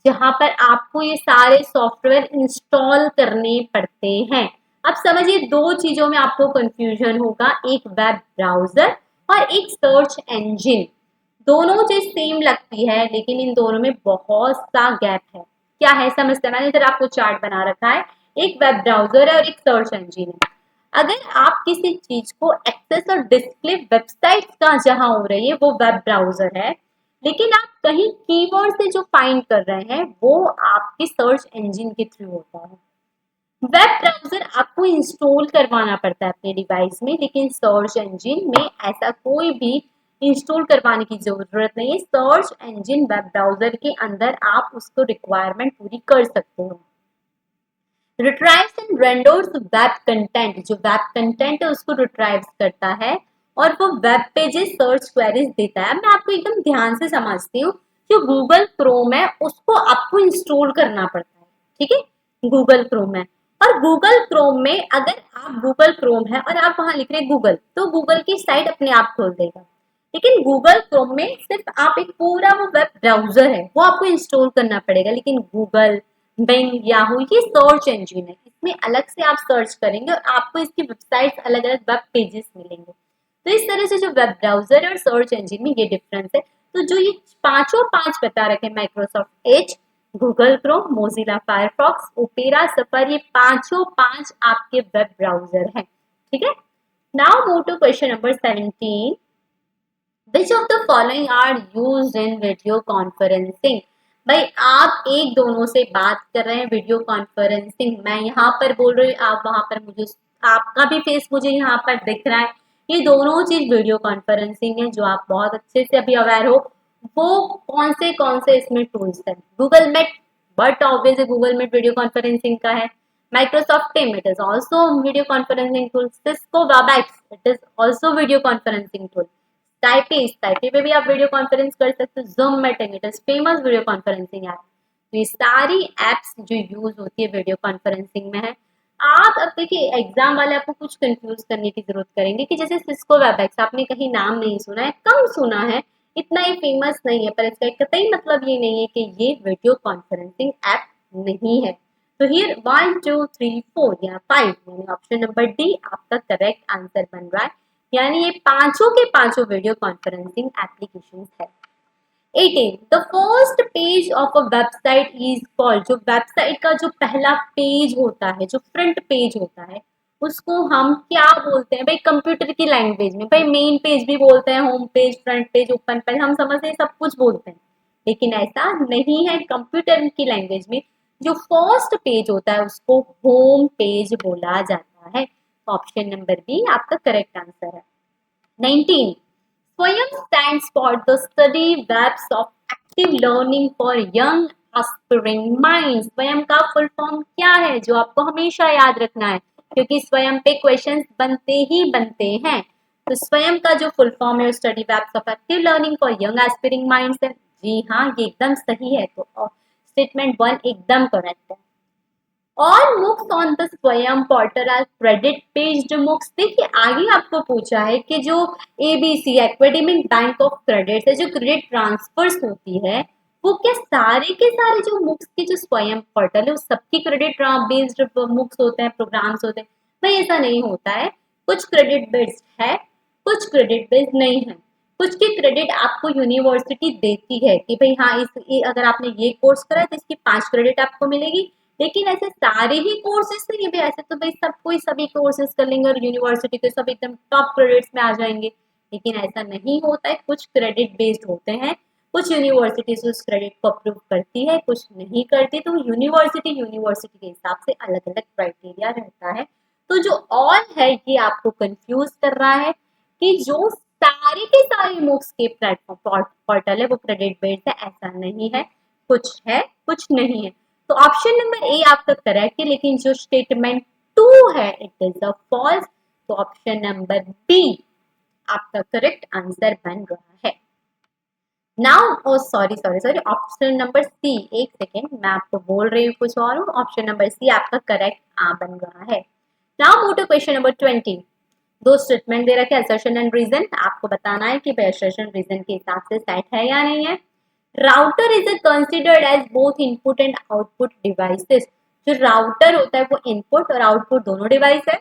जहां पर आपको ये सारे सॉफ्टवेयर इंस्टॉल करने पड़ते हैं। अब समझिए दो चीजों में आपको कंफ्यूजन होगा, एक वेब ब्राउजर और एक सर्च इंजन। दोनों चीज सेम लगती है लेकिन इन दोनों में बहुत सा गैप है। क्या है समझते हैं, मैंने इधर आपको चार्ट बना रखा है, एक वेब ब्राउजर है और एक सर्च इंजन है। अगर आप किसी चीज को एक्सेस और डिस्प्ले वेबसाइट का जहां हो रही है वो वेब ब्राउजर है, लेकिन आप कहीं कीवर्ड से जो फाइंड कर रहे हैं वो आपके सर्च इंजन के थ्रू होता है। वेब ब्राउजर आपको इंस्टॉल करवाना पड़ता है अपने डिवाइस में, लेकिन सर्च इंजन में ऐसा कोई भी इंस्टॉल करवाने की जरूरत नहीं है। सर्च इंजन वेब ब्राउजर के अंदर आप उसको रिक्वायरमेंट पूरी कर सकते हो। रिट्राइव्स एंड रेंडर्स वेब कंटेंट, जो वेब कंटेंट है उसको रिट्राइव्स करता है और वो वेब पेजेस सर्च क्वेरीज देता है। मैं आपको एकदम ध्यान से समझती हूँ, जो गूगल क्रोम है उसको आपको इंस्टॉल करना पड़ता है। ठीक है, गूगल क्रोम है, और गूगल क्रोम में अगर आप गूगल क्रोम है और आप वहां लिख रहे गूगल, तो गूगल की साइट अपने आप खोल देगा। लेकिन गूगल क्रोम में सिर्फ आप एक पूरा वो वेब ब्राउजर है वो आपको इंस्टॉल करना पड़ेगा, लेकिन गूगल, बिंग, याहू ये सर्च इंजन है, इसमें अलग से आप सर्च करेंगे और आपको इसकी वेबसाइट्स अलग अलग वेब पेजेस मिलेंगे। तो इस तरह से जो वेब ब्राउजर और सर्च इंजन में ये डिफरेंस है। तो जो ये पांचों पांच बता रखे, Microsoft Edge, Google Chrome, Mozilla Firefox, Opera, Safari, ये पांचों पांच आपके वेब ब्राउजर हैं। ठीक है, now move to question number 17। Which of the following are used in video conferencing? भाई आप एक दोनों से बात कर रहे हैं वीडियो कॉन्फ्रेंसिंग, मैं यहाँ पर बोल रही हूँ, आप वहां पर, मुझे आपका भी फेस मुझे यहाँ पर दिख रहा है, ये दोनों चीज वीडियो कॉन्फ्रेंसिंग है, जो आप बहुत अच्छे से अभी अवेयर हो। वो कौन से इसमें टूल्स है? Google Meet, but obviously Google Meet video conferencing का है। Microsoft Team, it is also video conferencing tool. Cisco Webex, it is also video conferencing tool. टाइपी पे भी आप वीडियो कॉन्फ्रेंस कर सकते हो। Zoom meeting, it is famous video conferencing app. तो ये सारी एप्स जो यूज होती है वीडियो कॉन्फ्रेंसिंग में है। आप अब देखिए एग्जाम वाले आपको कुछ कंफ्यूज करने की जरूरत करेंगे कि जैसे सिस्को वेबएक्स आपने कहीं नाम नहीं सुना है, कम सुना है, इतना ही फेमस नहीं है, पर इसका कतई मतलब ये नहीं है कि ये वीडियो कॉन्फ्रेंसिंग ऐप नहीं है। तो हियर 1 2 3 4 या 5 यानी ऑप्शन नंबर डी आपका करेक्ट आंसर बन रहा है, यानी ये पांचों के पांचों वीडियो कॉन्फ्रेंसिंग एप्लीकेशंस है। 18 the first page of a website is called, जो वेबसाइट का जो पहला पेज होता है, जो फ्रंट पेज होता है, उसको हम क्या बोलते हैं भाई, कंप्यूटर की लैंग्वेज में भाई मेन पेज भी बोलते हैं, home page, front page, open page, हम समझते हैं सब कुछ बोलते हैं, लेकिन ऐसा नहीं है। कंप्यूटर की लैंग्वेज में जो फर्स्ट पेज होता है उसको होम पेज बोला जाता है। ऑप्शन नंबर बी आपका करेक्ट आंसर है। 19 स्वयं stands for the study webs of active learning for young aspiring minds। स्वयं का फुल फॉर्म क्या है जो आपको हमेशा याद रखना है, क्योंकि स्वयं पे क्वेश्चंस बनते ही बनते हैं। तो स्वयं का जो फुल फॉर्म है study webs of active learning for young aspiring minds है। जी हाँ, ये एकदम सही है, तो स्टेटमेंट 1 एकदम करेक्ट है। All MOOCs on the Swayam portal are credit based MOOCs। देखिए आगे आपको पूछा है कि जो ABC academic bank of credit है, जो क्रेडिट ट्रांसफर्स होती है, वो क्या सारे के सारे जो MOOCs के जो स्वयं पोर्टल है वो सबकी क्रेडिट बेस्ड MOOCs होते हैं, प्रोग्राम्स होते हैं? भाई ऐसा नहीं होता है। कुछ क्रेडिट बेस्ड है, कुछ क्रेडिट बेस्ड नहीं है। कुछ की क्रेडिट आपको यूनिवर्सिटी देती है कि भाई हाँ अगर आपने ये कोर्स करा है तो इसकी 5 क्रेडिट आपको मिलेगी, लेकिन ऐसे सारे ही कोर्सेज नहीं है। ऐसे तो भाई सब कोई सभी कोर्सेज कर लेंगे और यूनिवर्सिटी के सब एकदम टॉप क्रेडिट्स में आ जाएंगे, लेकिन ऐसा नहीं होता है। कुछ क्रेडिट बेस्ड होते हैं, कुछ यूनिवर्सिटीज उस क्रेडिट को अप्रूव करती है, कुछ नहीं करती। तो यूनिवर्सिटी यूनिवर्सिटी के हिसाब से अलग अलग क्राइटेरिया रहता है। तो जो ऑल है ये आपको कंफ्यूज कर रहा है कि जो सारे के सारे MOOCs के प्लेटफॉर्म पोर्टल है वो क्रेडिट बेस्ड है, ऐसा नहीं है। कुछ है, कुछ नहीं है। तो ऑप्शन नंबर ए आपका करेक्ट है, लेकिन जो स्टेटमेंट 2 है इट इज अ फॉल्स। तो ऑप्शन नंबर बी आपका करेक्ट आंसर बन रहा है। Now oh sorry sorry sorry, option number C, एक सेकेंड मैं आपको बोल रही हूँ कुछ और, ऑप्शन नंबर सी आपका करेक्ट बन रहा है। Now move to question number 20। दो स्टेटमेंट दे रखे असर्शन एंड रीजन, आपको बताना है कि असर्शन रीजन के हिसाब से सेट है या नहीं है। Router is considered as both input and output devices. जो राउटर होता है वो इनपुट और आउटपुट दोनों डिवाइस है।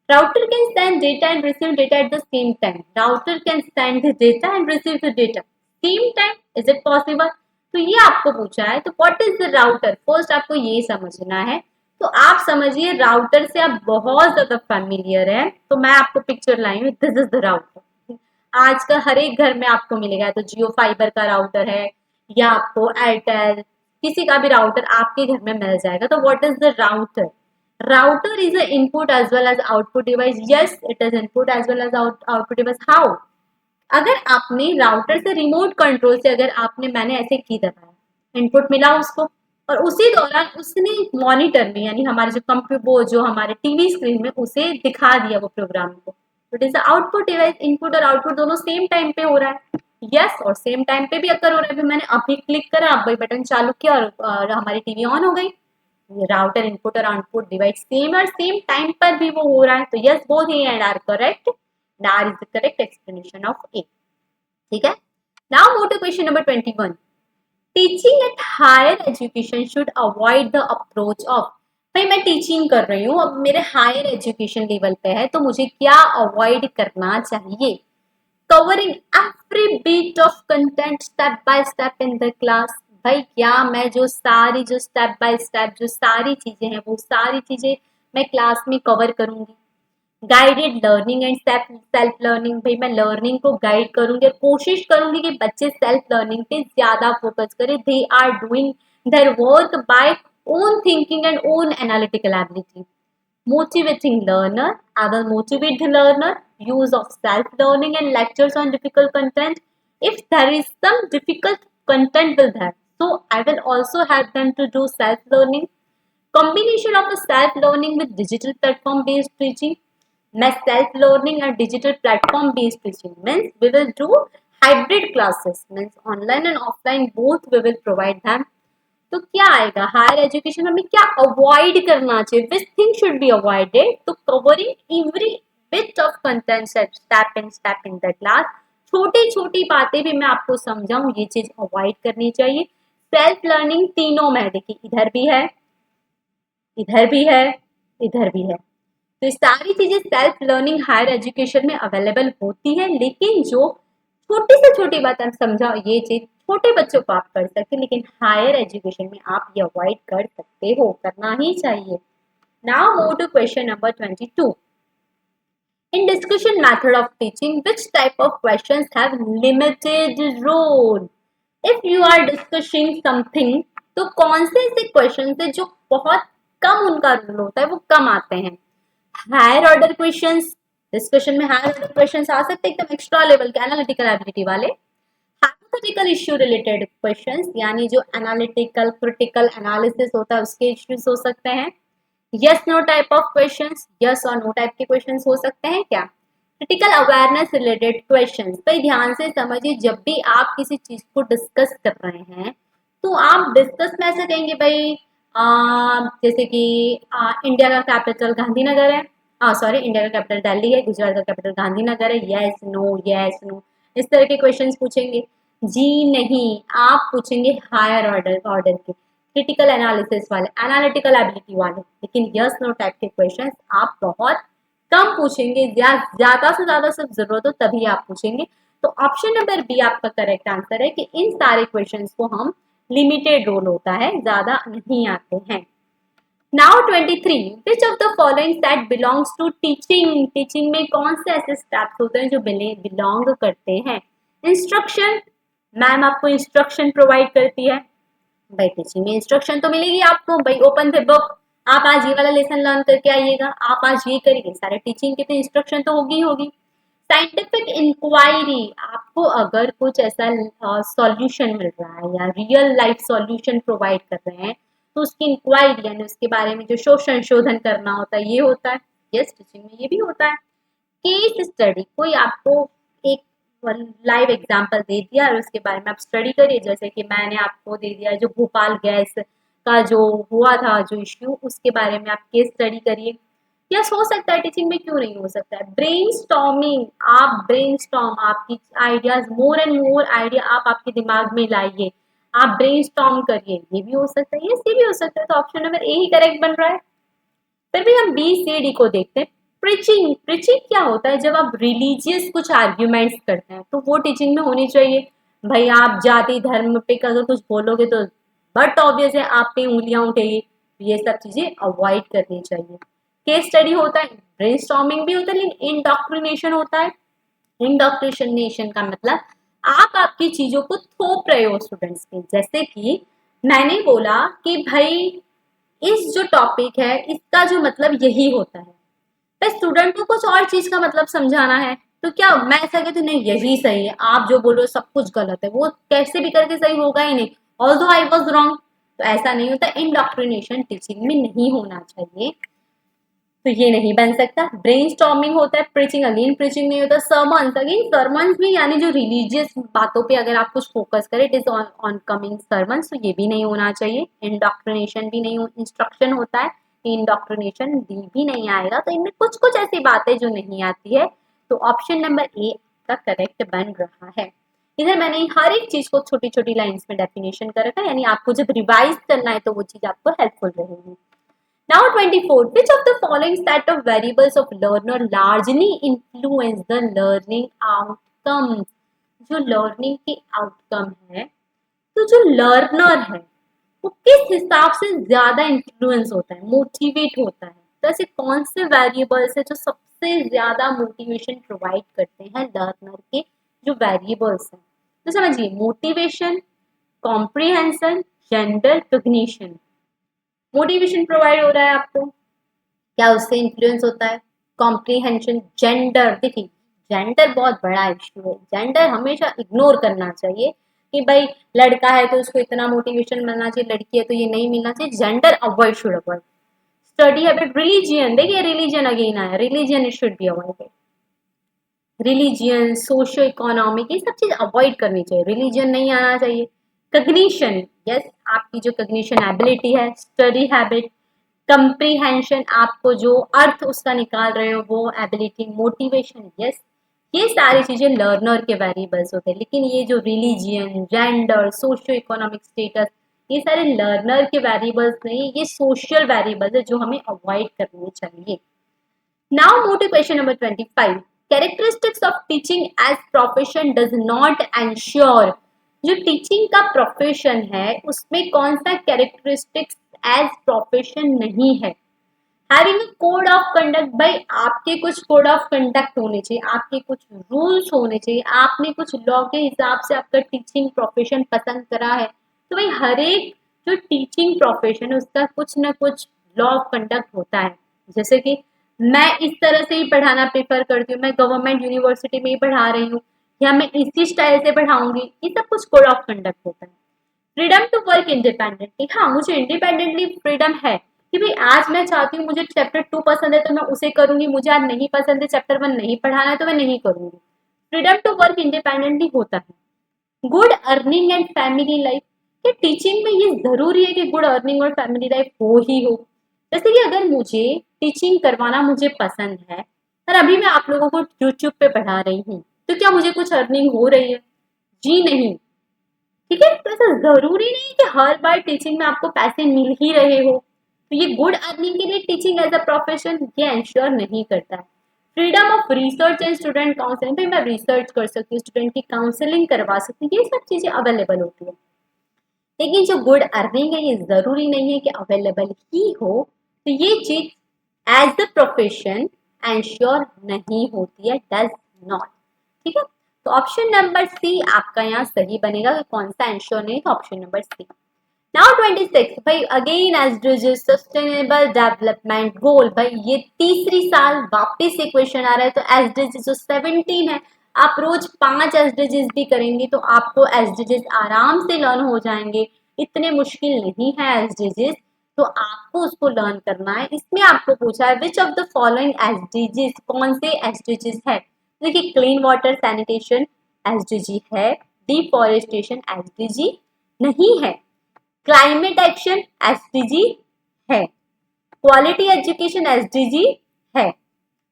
Router can send data and receive data at the same time. Router can send data and receive the data same time, is it possible? तो ये आपको पूछा है। तो what is the router, first आपको ये समझना है। तो आप समझिए राउटर से आप बहुत ज्यादा फैमिलियर है, तो मैं आपको पिक्चर लाई हूँ, दिस इज द राउटर। आज का हर एक घर में आपको मिलेगा, तो जियो फाइबर का राउटर है या आपको एयरटेल, किसी का भी राउटर आपके घर में मिल जाएगा। तो what is the router? Router is a input as well as output device. Yes, it is input as well as output device. How? अगर आपने राउटर से रिमोट कंट्रोल से अगर आपने मैंने ऐसे की दबाया, इनपुट मिला उसको, और उसी दौरान उसने मॉनिटर में यानी हमारे जो कंप्यूटर वो जो हमारे टीवी स्क्रीन में उसे दिखा दिया वो प्रोग्राम को, it is output device. Input और आउटपुट दोनों सेम टाइम पे हो रहा है। यस, और सेम टाइम पे भी अगर हो रहा है। अभी मैंने अभी क्लिक करा, अब वही बटन चालू किया और हमारी टीवी ऑन हो गई। राउटर इनपुट और आउटपुट डिवाइस सेम और सेम टाइम पर भी वो हो रहा है। तो yes, both A and R correct. R is the correct explanation of A. ठीक है। Now move to question number 21। Teaching at higher education should avoid the approach of. भाई मैं टीचिंग कर रही हूँ, अब मेरे हायर एजुकेशन लेवल पे है, तो मुझे क्या अवॉइड करना चाहिए? Covering every bit of content step by step in the class. भाई क्या मैं जो सारी जो स्टेप बाय स्टेप जो सारी चीजें हैं वो सारी चीजें मैं क्लास में कवर करूंगी? Guided learning and self learning. भाई मैं लर्निंग को गाइड करूंगी और कोशिश करूंगी कि बच्चे सेल्फ लर्निंग पे ज्यादा फोकस करें। They are doing their work by own thinking and own analytical ability. Motivating learner, I will motivate the learner. Use of self-learning and lectures on difficult content. If there is some difficult content will there, so I will also help them to do self-learning. Combination of the self-learning with digital platform-based teaching. मैं self learning और digital platform based teaching means we will do hybrid classes means online and offline both we will provide them. तो क्या आएगा higher education में क्या avoid करना चाहिए? Which thing should be avoided? तो covering every bit of content step in the class. छोटी छोटी बातें भी मैं आपको समझाऊं, ये चीज अवॉइड करनी चाहिए। सेल्फ लर्निंग तीनों में देखिए, इधर भी है, इधर भी है, इधर भी है। तो ये सारी चीजें सेल्फ लर्निंग हायर एजुकेशन में अवेलेबल होती है, लेकिन जो छोटी से छोटी बात हम समझाओ ये चीज छोटे बच्चों को आप कर सकते हैं, लेकिन हायर एजुकेशन में आप ये अवॉइड कर सकते हो, करना ही चाहिए। Now move to question number 22. In discussion method of teaching, which type of questions have limited role? If you are discussing something, तो कौन से ऐसे क्वेश्चन है जो बहुत कम उनका रोल होता है, वो कम आते हैं? हायर ऑर्डर क्वेश्चंस, डिस्कशन में हायर ऑर्डर क्वेश्चंस आ सकते हैं एकदम एक्स्ट्रा लेवल के एनालिटिकल एबिलिटी वाले. हाइपोथेटिकल इश्यू रिलेटेड क्वेश्चंस, यानी जो एनालिटिकल क्रिटिकल एनालिसिस होता है उसके इश्यूज हो सकते हैं. Yes no type of questions, yes और नो टाइप के क्वेश्चंस हो सकते हैं क्या? Critical awareness related questions. भाई ध्यान से समझिए, जब भी आप किसी चीज को डिस्कस कर रहे हैं तो आप डिस्कस में ऐसे कहेंगे भाई जैसे कि इंडिया का कैपिटल गांधीनगर है, सॉरी इंडिया का कैपिटल दिल्ली है, गुजरात का कैपिटल गांधीनगर है, यस नो, इस तरह के क्वेश्चंस पूछेंगे. जी नहीं, आप पूछेंगे हायर ऑर्डर के क्रिटिकल एनालिसिस वाले, एनालिटिकल एबिलिटी वाले. लेकिन यस नो टाइप के क्वेश्चंस आप बहुत कम पूछेंगे, ज्यादा से ज्यादा सिर्फ जरूरत हो तभी आप पूछेंगे. तो ऑप्शन नंबर बी आपका करेक्ट आंसर है कि इन सारे क्वेश्चंस को हम लिमिटेड रोल होता है, ज्यादा नहीं आते हैं. Now 23, which of the following set belongs to teaching? Teaching में कौन से ऐसे स्टेप्स होते हैं जो बिलोंग करते हैं? इंस्ट्रक्शन, मैम आपको इंस्ट्रक्शन प्रोवाइड करती है. भाई टीचिंग में इंस्ट्रक्शन तो मिलेगी आपको, भाई ओपन द बुक, आप आज ये वाला लेसन लर्न करके आइएगा, आप आज ये करिए, सारे टीचिंग के तो इंस्ट्रक्शन तो होगी. साइंटिफिक इंक्वायरी, आपको अगर कुछ ऐसा सॉल्यूशन मिल रहा है या रियल लाइफ सॉल्यूशन प्रोवाइड कर रहे हैं तो उसकी इंक्वायरी यानी उसके बारे में जो संशोधन करना होता है, ये होता है. यस, टीचिंग में ये भी होता है. केस स्टडी, कोई आपको एक लाइव एग्जांपल दे दिया और उसके बारे में आप स्टडी करिए, जैसे कि मैंने आपको दे दिया जो भोपाल गैस का जो हुआ था जो इश्यू, उसके बारे में आप केस स्टडी करिए. यस, हो सकता है, टीचिंग में क्यों नहीं हो सकता है. ब्रेनस्टॉर्मिंग, आप ब्रेनस्टॉर्म, आपकी ideas more and more idea आप आपके दिमाग में लाइए, आप ब्रेनस्टॉर्म करिए, ये भी हो सकता है. यस, ये भी हो सकता है. तो ऑप्शन नंबर ए ही करेक्ट बन रहा है. फिर भी हम बी सी डी को देखते हैं. प्रीचिंग, प्रीचिंग क्या होता है? जब आप रिलीजियस कुछ आर्ग्यूमेंट्स करते हैं तो वो टीचिंग में होनी चाहिए. भाई आप जाति धर्म पे अगर कुछ बोलोगे तो बट ऑब्वियस है आप पे उंगलियां उठेगी, ये सब चीजें अवॉइड करनी चाहिए. केस स्टडी होता है, ब्रेनस्टॉर्मिंग भी होता है, लेकिन इंडॉक्ट्रिनेशन होता है. इंडॉक्ट्रिनेशन का मतलब आप आपकी चीजों को थोप रहे हो स्टूडेंट्स पे. जैसे कि मैंने बोला कि भाई इस जो टॉपिक है इसका जो मतलब यही होता है, पर स्टूडेंट को कुछ और चीज का मतलब समझाना है, तो क्या मैं ऐसा कहती हूँ नहीं यही सही है, आप जो बोल रहे हो सब कुछ गलत है, वो कैसे भी करके सही होगा ही नहीं, ऑल्दो आई वाज रॉन्ग. तो ऐसा नहीं होता, इंडॉक्ट्रिनेशन टीचिंग में नहीं होना चाहिए, तो ये नहीं बन सकता. ब्रेनस्टॉर्मिंग होता है, प्रीचिंग अगेन प्रीचिंग नहीं होता. सर्मन्स, अगेन सर्मन्स भी, यानी जो रिलीजियस बातों पे अगर आप कुछ फोकस करें, it is on coming sermons, तो ये भी नहीं होना चाहिए. इंडॉक्ट्रिनेशन भी नहीं, इंस्ट्रक्शन होता है, इंडॉक्ट्रिनेशन डी भी नहीं आएगा. तो इनमें कुछ कुछ ऐसी बातें जो नहीं आती है, तो ऑप्शन नंबर ए का करेक्ट बन रहा है. इधर मैंने हर एक चीज को छोटी छोटी लाइंस में डेफिनेशन कर रखा है, यानी आपको जब रिवाइज करना है तो वो चीज आपको हेल्पफुल रहेगी. Now 24. Which of the following set of variables of learner largely influence the learning outcomes? जो learning के outcome है, तो जो learner है वो किस हिसाब से ज्यादा इन्फ्लुएंस होता है, मोटिवेट होता है. तो ऐसे कौन से वेरिएबल्स है जो सबसे ज्यादा मोटिवेशन प्रोवाइड करते हैं लर्नर के जो वेरिएबल्स हैं? तो समझिए, motivation, comprehension, gender, cognition. Motivation provide हो रहा है आपको, क्या उससे इन्फ्लुएंस होता है? Comprehension, gender. देखिए जेंडर बहुत बड़ा इश्यू है, जेंडर हमेशा इग्नोर करना चाहिए कि भाई लड़का है तो उसको इतना मोटिवेशन मिलना चाहिए, लड़की है तो ये नहीं मिलना चाहिए. Gender avoid, should avoid. Study habit, religion, देखिए रिलीजन अगेन आया, religion it should be avoided. Religion, socio economic, ये सब चीज अवॉइड करनी चाहिए, रिलीजन नहीं आना चाहिए. कग्निशन, यस, आपकी जो कग्निशन एबिलिटी है. स्टडी हैबिट, कंप्रीहेंशन, आपको जो अर्थ उसका निकाल रहे हो वो एबिलिटी. मोटिवेशन, यस, ये सारी चीजें लर्नर के वेरिएबल्स होते हैं. लेकिन ये जो religion, gender, socio economic status, ये सारे लर्नर के वेरिएबल्स नहीं, ये सोशल वेरिएबल्स है जो हमें अवॉइड करने चाहिए. Now move to question number 25. Characteristics of teaching as profession does not ensure. जो टीचिंग का प्रोफेशन है उसमें कौन सा कैरेक्टरिस्टिक्स एज प्रोफेशन नहीं है? Having a code of conduct, भाई आपके कुछ कोड ऑफ कंडक्ट होने चाहिए, आपके कुछ रूल्स होने चाहिए, आपने कुछ लॉ के हिसाब से आपका टीचिंग प्रोफेशन पसंद करा है, तो भाई हर एक जो टीचिंग प्रोफेशन है उसका कुछ ना कुछ लॉ ऑफ कंडक्ट होता है। जैसे कि मैं इस तरह से ही पढ़ाना प्रेफर करती हूँ, मैं गवर्नमेंट यूनिवर्सिटी में ही पढ़ा रही हूँ, या मैं इसी स्टाइल से पढ़ाऊंगी, ये सब कुछ कोड ऑफ कंडक्ट होता है। फ्रीडम टू वर्क इंडिपेंडेंटली, हाँ मुझे इंडिपेंडेंटली फ्रीडम है कि भाई आज मैं चाहती हूँ मुझे चैप्टर 2 पसंद है तो मैं उसे करूंगी, मुझे आज नहीं पसंद है चैप्टर 1 नहीं पढ़ाना है तो मैं नहीं करूंगी। फ्रीडम टू वर्क इंडिपेंडेंटली होता है। Good earning and family life, कि टीचिंग में ये जरूरी है कि गुड अर्निंग और फैमिली लाइफ हो ही हो। जैसे कि अगर मुझे टीचिंग करवाना मुझे पसंद है और अभी मैं आप लोगों को यूट्यूब पे पढ़ा रही हूँ, तो क्या मुझे कुछ अर्निंग हो रही है? जी नहीं। ठीक है, तो ऐसा जरूरी नहीं कि हर बार टीचिंग में आपको पैसे मिल ही रहे हो, तो ये गुड अर्निंग के लिए टीचिंग एज अ प्रोफेशन ये इंश्योर नहीं करता है। Freedom of research and student counselling, भाई मैं रिसर्च कर सकती हूँ, स्टूडेंट की काउंसलिंग करवा सकती हूँ, ये सब चीजें अवेलेबल होती है। लेकिन जो गुड अर्निंग है ये जरूरी नहीं है कि अवेलेबल ही हो, तो ये चीज एज द प्रोफेशन एंश्योर नहीं होती है, डज नॉट। ठीक है, तो ऑप्शन नंबर सी आपका यहाँ सही बनेगा कि कौन सा एंश्योर नहीं, तो ऑप्शन नंबर सी। नाउ 26 भाई again SDG sustainable development goal, भाई ये तीसरी साल वापस से क्वेश्चन आ रहा है। तो एसडीजी जो 17 है, आप रोज 5 एसडीजीज भी करेंगे तो आपको एसडीजीज आराम से लर्न हो जाएंगे, इतने मुश्किल नहीं है एसडीजीज, तो आपको उसको लर्न करना है। इसमें आपको पूछा है विच ऑफ द फॉलोइंग एसडीजीज, कौन से एसडीजीज है? देखिए क्लीन वाटर सैनिटेशन एसडीजी है, डिफॉरेस्टेशन एसडीजी नहीं है, क्लाइमेट एक्शन एसडीजी है, क्वालिटी एजुकेशन एसडीजी है,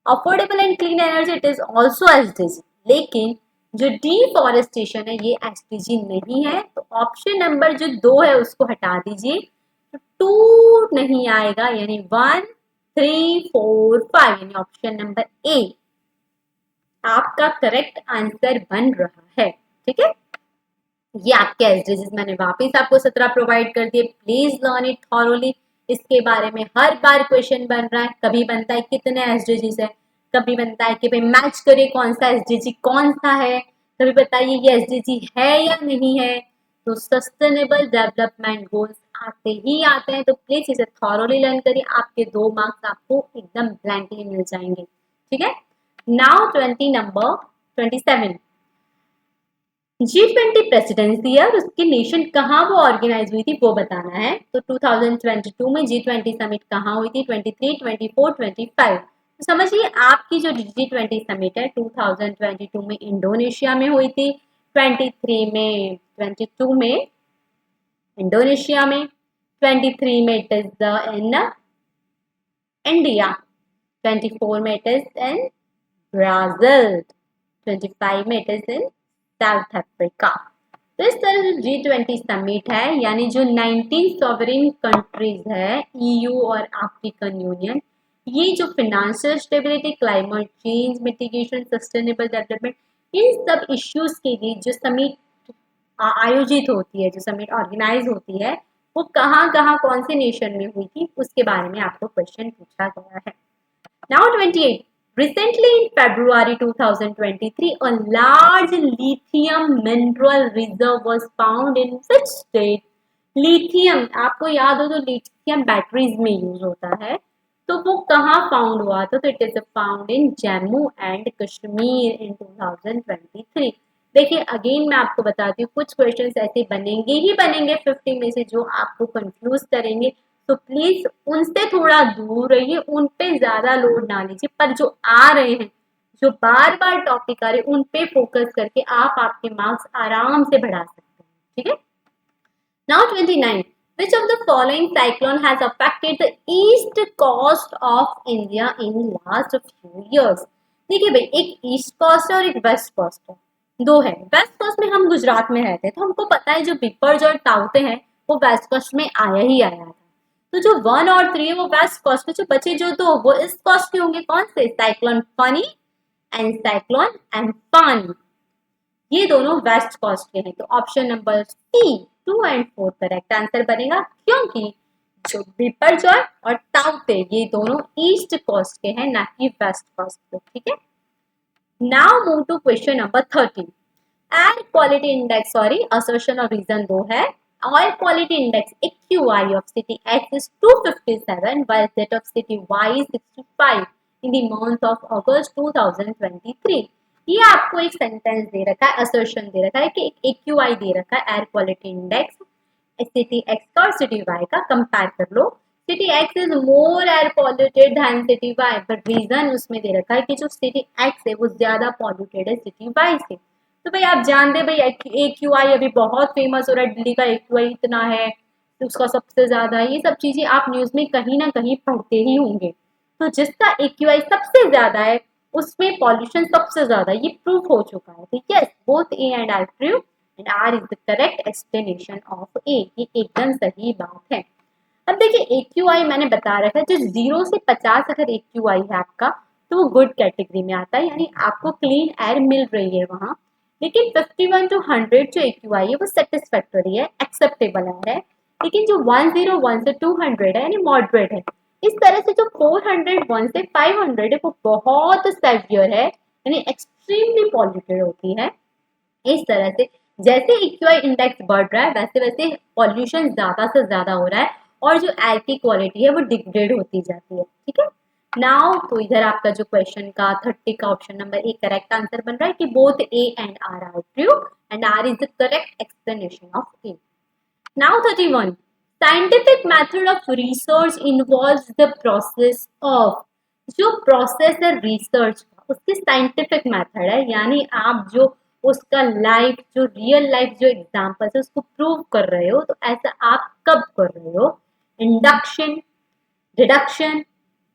affordable and clean energy it is also SDG, लेकिन जो डिफॉरेस्टेशन है ये एसडीजी नहीं है। तो ऑप्शन नंबर जो 2 है उसको हटा दीजिए, तो 2 नहीं आएगा, यानी 1 3 4 5, यानी ऑप्शन नंबर ए आपका करेक्ट आंसर बन रहा है। ठीक है, ये आपके एसडीजीज मैंने वापस आपको 17 प्रोवाइड कर दिए, प्लीज लर्न इट थॉरोली। इसके बारे में हर बार क्वेश्चन बन रहा है, कभी बनता है कितने एसडीजीज है, कभी बनता है कि भाई मैच करिए कौन सा एसडीजी कौन सा है, कभी बताइए ये एसडीजी है या नहीं है। तो सस्टेनेबल डेवलपमेंट गोल्स आते ही आते हैं, तो प्लीज इसे थॉरोली लर्न करिए, आपके 2 मार्क्स आपको एकदम ब्लैंकली मिल जाएंगे। ठीक है, नाउ 27 G20 प्रेसिडेंसी है और उसकी नेशन कहाँ वो ऑर्गेनाइज हुई थी वो बताना है। तो 2022 में G20 समिट कहाँ हुई थी? 23, 24, 25। तो समझिए आपकी जो G20 समिट है 2022 में इंडोनेशिया में हुई थी, 23 में 22 में इंडोनेशिया में, 23 में इट इज इन इंडिया, 24 में इट इज इन ब्राजील, 25 में it is in south Africa. तो इस तरह जो G20 समिट है, यानी जो 19 सॉवरेन कंट्रीज है, EU और अफ्रीकन यूनियन, ये जो financial stability, climate change mitigation, sustainable development, इन सब इश्यूज के लिए जो समिट आयोजित होती है, जो समिट ऑर्गेनाइज होती है, वो कहाँ कहाँ कौन से नेशन में हुई थी उसके बारे में आपको क्वेश्चन पूछा गया है। Now 28. Recently in February 2023, a large lithium mineral reserve was found in which state? Lithium आपको याद हो तो लिथियम बैटरीज में यूज होता है, तो वो कहाँ फाउंड हुआ था? तो it is found in Jammu and Kashmir in 2023। देखिए अगेन मैं आपको बताती हूँ कुछ क्वेश्चंस ऐसे बनेंगे ही बनेंगे 50 में से जो आपको कंफ्यूज करेंगे, तो प्लीज उनसे थोड़ा दूर रहिए, उन पे ज्यादा लोड ना लीजिए, पर जो आ रहे हैं, जो बार बार टॉपिक आ रहे हैं, उन पे फोकस करके आप आपके मार्क्स आराम से बढ़ा सकते हैं। ठीक है, now 29. Which of the following cyclone has affected the east coast of India in last few years? देखिए भाई एक ईस्ट कोस्ट है और एक वेस्ट कोस्ट है, दो है। वेस्ट कोस्ट में हम गुजरात में रहते हैं तो हमको पता है जो बिपर्ज और टाउते हैं वो वेस्ट कोस्ट में आया ही आया था। तो जो 1 और 3 है वो वेस्ट कोस्ट में, जो बचे जो 2 वो ईस्ट कोस्ट के होंगे। कौन से? Cyclone Fani and cyclone Amphan, ये दोनों वेस्ट कोस्ट के हैं। तो option number C 2 and 4 correct answer बनेगा, क्योंकि जो बिपरजॉय और ताउते ये दोनों ईस्ट कोस्ट के हैं, ना कि वेस्ट कोस्ट के, ठीक है। Now move to question number 13। Air quality index, sorry assertion और रीजन दो है। Oil quality index AQI of city X is 257 while that of city Y is 65 in the month of August 2023। ये आपको एक sentence दे रखा है, assertion दे रखा है कि एक AQI दे रखा है air quality index city X का और सिटी वाई का, कंपेयर कर लो। City X is more air polluted than city Y, but reason उसमें दे रखा है कि जो सिटी एक्स है वो ज्यादा पॉल्यूटेड है सिटी वाई से। तो भाई आप जानते भाई AQI अभी बहुत फेमस हो रहा है, दिल्ली का AQI इतना है, तो उसका सबसे ज्यादा है, ये सब चीजें आप न्यूज में कहीं ना कहीं पढ़ते ही होंगे। तो जिसका AQI सबसे ज्यादा है उसमें पॉल्यूशन सबसे ज्यादा, ये प्रूफ हो चुका है। तो yes, both A and R true and R is the correct explanation of A, ये एकदम सही बात है। अब देखिए AQI मैंने बता रखा है, जो 0 से 50 अगर AQI है आपका तो वो गुड कैटेगरी में आता है, यानी आपको क्लीन एयर मिल रही है वहां। लेकिन 51 टू 100 जो AQI है वो सेटिस्फैक्टरी है, एक्सेप्टेबल है। लेकिन जो 101 से 200 है यानी मॉडरेट है। इस तरह से जो 401 से 500 है वो बहुत सेवियर है, यानी एक्सट्रीमली पॉल्यूटेड होती है। इस तरह से जैसे AQI इंडेक्स बढ़ रहा है वैसे वैसे पॉल्यूशन ज्यादा से ज्यादा हो रहा है और जो एयर की क्वालिटी है वो डिग्रेड होती जाती है, ठीक है। नाउ तो इधर आपका जो क्वेश्चन का 30 का option number A correct answer बन रहा है कि both A and R are true and R is the correct explanation of A. Now 31, scientific method of research involves the process of, जो प्रोसेस है रिसर्च का उसकी साइंटिफिक मेथड है, यानी आप जो उसका लाइफ जो रियल लाइफ जो एग्जांपल है उसको प्रूव कर रहे हो, तो ऐसा आप कब कर रहे हो? Induction, deduction,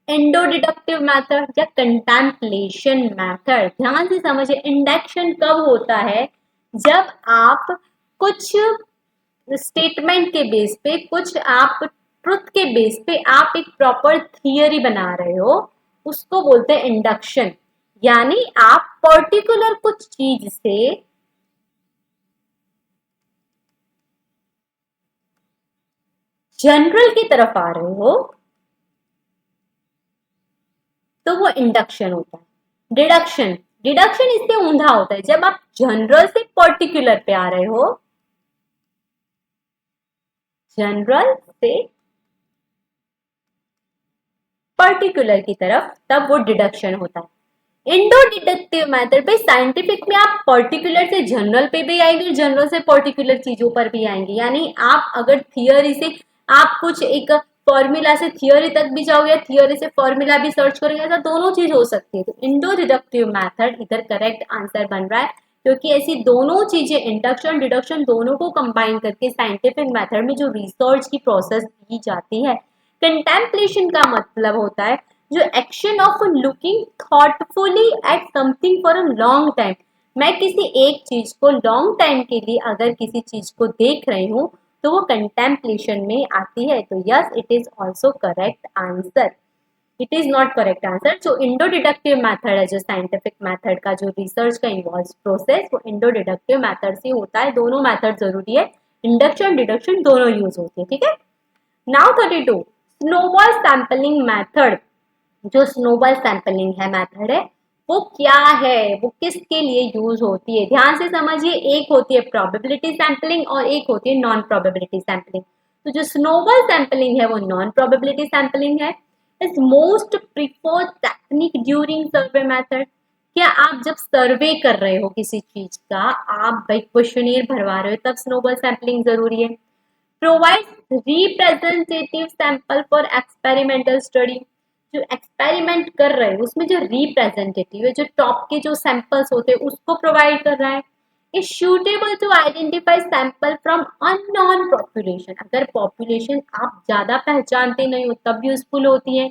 endo deductive method या कंटेम्पलेशन मेथड। ध्यान से समझिए, इंडक्शन कब होता है? जब आप कुछ स्टेटमेंट के बेस पे, कुछ आप ट्रुथ के बेस पे आप एक प्रॉपर थियरी बना रहे हो, उसको बोलते हैं इंडक्शन। यानी आप पर्टिकुलर कुछ चीज से जनरल की तरफ आ रहे हो तो वो इंडक्शन होता है। डिडक्शन, डिडक्शन इससे ऊंधा होता है, जब आप जनरल से पर्टिकुलर पे आ रहे हो, जनरल से पर्टिकुलर की तरफ, तब वो डिडक्शन होता है। इंडो डिडक्टिव मेथड पे साइंटिफिक में आप पर्टिकुलर से जनरल पे भी आएंगे, जनरल से पर्टिकुलर चीजों पर भी आएंगे। यानी आप अगर थियोरी से आप कुछ एक फॉर्मूला से थियोरी तक भी जाओगे, थियोरी से फॉर्मूला भी सर्च करोगे, ऐसा दोनों चीज हो सकती है। तो इंडो डिडक्टिव मेथड इधर करेक्ट आंसर बन रहा है, क्योंकि ऐसी दोनों चीजें इंडक्शन डिडक्शन दोनों को कंबाइन करके साइंटिफिक मेथड में जो रिसर्च की प्रोसेस की जाती है। कंटेम्पलेशन का मतलब होता है जो action of looking thoughtfully at something for a long time. मैं किसी एक चीज को लॉन्ग टाइम के लिए अगर किसी चीज को देख रही हूँ तो वो कंटेम्पलेशन में आती है। तो yes, it is also correct answer, it is not correct answer. जो इंडो डिडक्टिव मैथड है, जो साइंटिफिक मैथड का जो रिसर्च का इन्वॉल्व प्रोसेस, वो इंडो डिडक्टिव मैथड से होता है। दोनों मैथड जरूरी है, इंडक्शन डिडक्शन दोनों यूज होती है, ठीक है। Now 32, snowball sampling method. जो स्नोबॉल सैंपलिंग है मेथड है वो क्या है, वो किसके लिए यूज होती है? ध्यान से समझिए, एक होती है प्रोबेबिलिटी सैंपलिंग और एक होती है नॉन प्रोबेबिलिटी सैंपलिंग। तो जो स्नोबॉल सैंपलिंग है वो नॉन प्रोबेबिलिटी सैंपलिंग है। Is most preferred technique during survey method. क्या आप जब सर्वे कर रहे हो किसी चीज का, आप भाई क्वेश्चनियर भरवा रहे हो, तब स्नोबॉल सैंपलिंग जरूरी है। Provide representative sample for experimental study. जो एक्सपेरिमेंट कर रहे हैं उसमें जो रिप्रेजेंटेटिव है, जो टॉप के जो सैंपल्स होते हैं उसको प्रोवाइड कर रहा है। Is suitable to identify sample from unknown population. अगर पॉपुलेशन आप ज्यादा पहचानते नहीं हो तब यूजफुल होती है।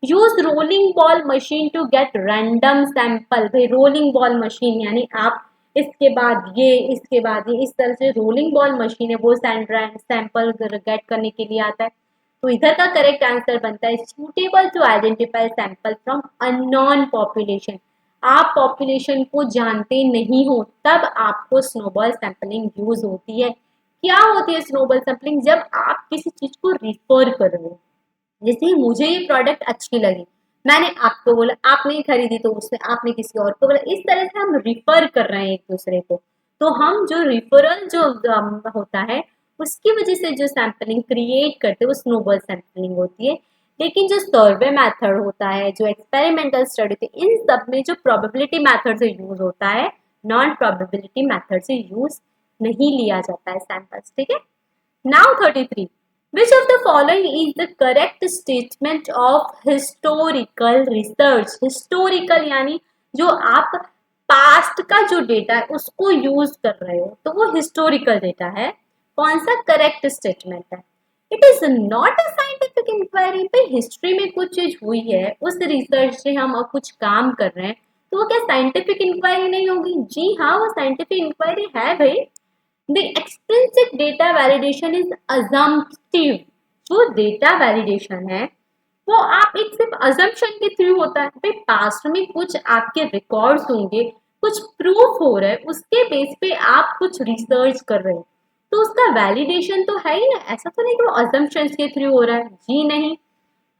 Use rolling ball machine to get random sample. भाई रोलिंग बॉल मशीन यानी आप इसके बाद ये, इसके बाद ये, इस तरह से रोलिंग बॉल मशीन है वो सैंपल गेट करने के लिए आता है। तो इधर का करेक्ट आंसर बनता है suitable to identify sample from unknown population. आप पॉपुलेशन को जानते नहीं हो तब आपको स्नोबॉल सैंपलिंग यूज होती है। क्या होती है स्नोबॉल सैंपलिंग? जब आप किसी चीज को रिफर कर रहे हो, जैसे मुझे ये प्रोडक्ट अच्छी लगी, मैंने आपको बोला, आप नहीं खरीदी तो उसने आपने किसी और को बोला, इस तरह से हम रिफर कर रहे हैं एक दूसरे को। तो हम जो रिफरल जो होता है उसकी वजह से जो सैंपलिंग क्रिएट करते हैं वो स्नोबॉल सैंपलिंग होती है। लेकिन जो सर्वे मेथड होता है, जो एक्सपेरिमेंटल स्टडी होती है, इन सब में जो प्रोबेबिलिटी मेथड से यूज होता है, नॉन प्रोबेबिलिटी मेथड से यूज नहीं लिया जाता है सैंपल्स, ठीक है। Now 33, which of the following is the correct statement of historical research? historical यानी जो आप पास्ट का जो डेटा है उसको यूज कर रहे हो, तो वो हिस्टोरिकल डेटा है। कौन सा करेक्ट स्टेटमेंट है? It is not a scientific inquiry. भाई हिस्ट्री में कुछ चीज हुई है, उस रिसर्च से हम कुछ काम कर रहे हैं, तो वो क्या साइंटिफिक इंक्वायरी नहीं होगी? जी हाँ, वो साइंटिफिक इंक्वायरी है भाई। The extrinsic data validation is assumptive। जो डेटा वैलिडेशन है वो आप एक सिर्फ assumption के थ्रू होता है। भाई पास्ट में कुछ आपके रिकॉर्ड्स होंगे, कुछ प्रूफ हो रहा है, उसके बेस पे आप कुछ रिसर्च कर रहे हो, तो उसका वैलिडेशन तो है ही ना। ऐसा तो नहीं कि वो assumptions के थ्रू हो रहा है, जी नहीं।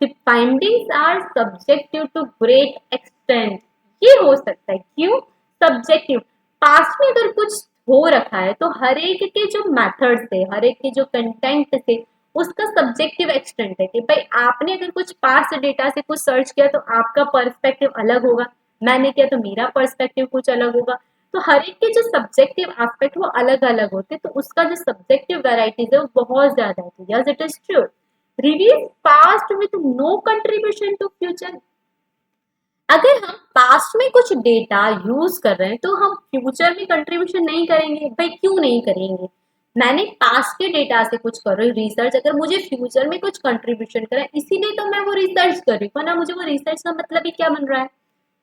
The findings are subjective to great extent। ये हो सकता है, क्यों सब्जेक्टिव? पास्ट में अगर कुछ हो रखा है तो हर एक के जो मेथड से, हर एक के जो कंटेंट से उसका सब्जेक्टिव एक्सटेंट है कि भाई आपने अगर कुछ पास्ट डेटा से कुछ सर्च किया तो आपका पर्सपेक्टिव अलग होगा, मैंने किया तो मेरा पर्सपेक्टिव कुछ अलग होगा। तो हर एक के जो सब्जेक्टिव एस्पेक्ट वो अलग अलग होते हैं, तो उसका जो सब्जेक्टिव वैरायटीज है वो बहुत ज्यादा है। Yes it is true. Review past with no contribution to future. अगर हम पास्ट में कुछ डेटा यूज कर रहे हैं तो हम फ्यूचर में कंट्रीब्यूशन नहीं करेंगे। भाई क्यों नहीं करेंगे? मैंने पास्ट के डेटा से कुछ कर रही हूँ रिसर्च, अगर मुझे फ्यूचर में कुछ कंट्रीब्यूशन करा इसीलिए तो मैं वो रिसर्च कर रही हूँ, वरना मुझे वो रिसर्च का मतलब ही क्या बन रहा है?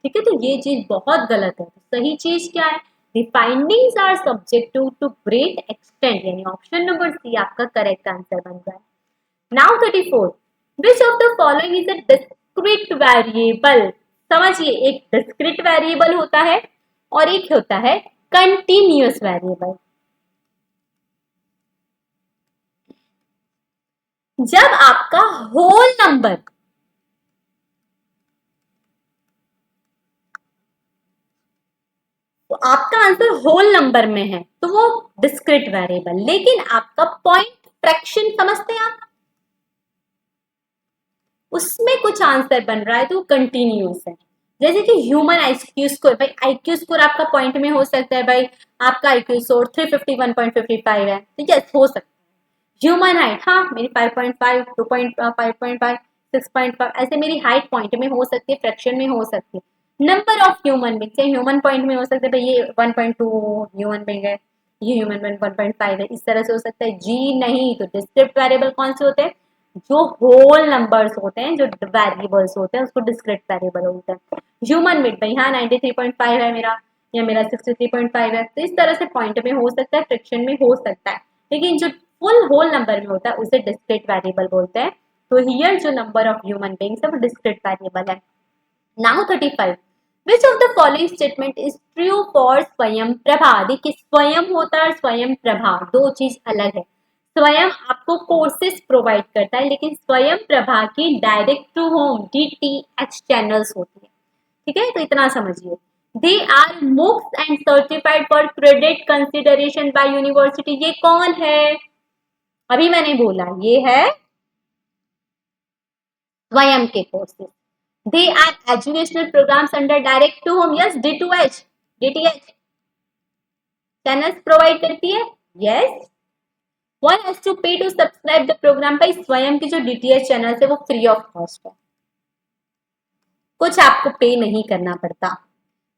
ठीक है, तो ये चीज बहुत गलत है। तो सही चीज क्या है? The findings are subjective to great extent, यानी ऑप्शन नंबर सी आपका करेक्ट आंसर बन रहा है। Now 34, which of the following is a discrete variable? समझिए, एक डिस्क्रीट वेरिएबल होता है और एक होता है कंटिन्यूअस वेरिएबल। जब आपका होल नंबर तो आपका आंसर होल नंबर में है तो वो डिस्क्रीट वेरिएबल, लेकिन आपका पॉइंट फ्रैक्शन समझते हैं आप, उसमें कुछ आंसर बन रहा है तो वो कंटिन्यूअस है। जैसे कि ह्यूमन आईक्यू स्कोर, भाई आईक्यू स्कोर आपका पॉइंट में हो सकता है, भाई आपका आईक्यू स्कोर 351.55 है तो यस हो सकता है। ह्यूमन हाइट, हाँ मेरी 5.5, 2.5.5, 6.5, ऐसे मेरी हाइट पॉइंट में हो सकती है, फ्रैक्शन में हो सकती है। नंबर ऑफ ह्यूमन बींग, चाहे ह्यूमन पॉइंट में हो सकता है, भाई ये 1.2 ह्यूमन बींग है, ये ह्यूमन बींग 1.5 है, इस तरह से हो सकता है। जी नहीं, तो डिस्क्रिप्ट वेरिएबल कौन से होते हैं? जो होल नंबर्स होते हैं, जो वेरिएबल्स होते हैं उसको डिस्क्रिप्ट वेरिएबल होते हैं। ह्यूमन बीट, भाई हाँ 93.5 है मेरा, या मेरा 63.5 है, तो इस तरह से पॉइंट में हो सकता है, फ्रैक्शन में हो सकता है, लेकिन जो फुल होल नंबर में होता है उसे डिस्क्रीट वेरिएबल बोलते हैं। तो हियर जो नंबर ऑफ ह्यूमन बीइंग्स है वो डिस्क्रीट वेरिएबल है। Now 35, which of the following statement is true for स्वयं प्रभा? देखिए स्वयं होता है और स्वयं प्रभा दो चीज अलग है। स्वयं आपको कोर्सेज प्रोवाइड करता है, लेकिन स्वयं प्रभा की direct to home DTH channels होती है। ठीक है, तो इतना समझिए। They are MOOCs and certified for credit consideration by university. ये कौन है? अभी मैंने बोला ये है स्वयं के courses. They are educational programmes under direct to home, yes D2H DTH channels provide करती है, yes. One has to pay to subscribe the programme. भाई स्वयं की जो DTH चैनल्स है वो फ्री ऑफ कॉस्ट है, कुछ आपको पे नहीं करना पड़ता।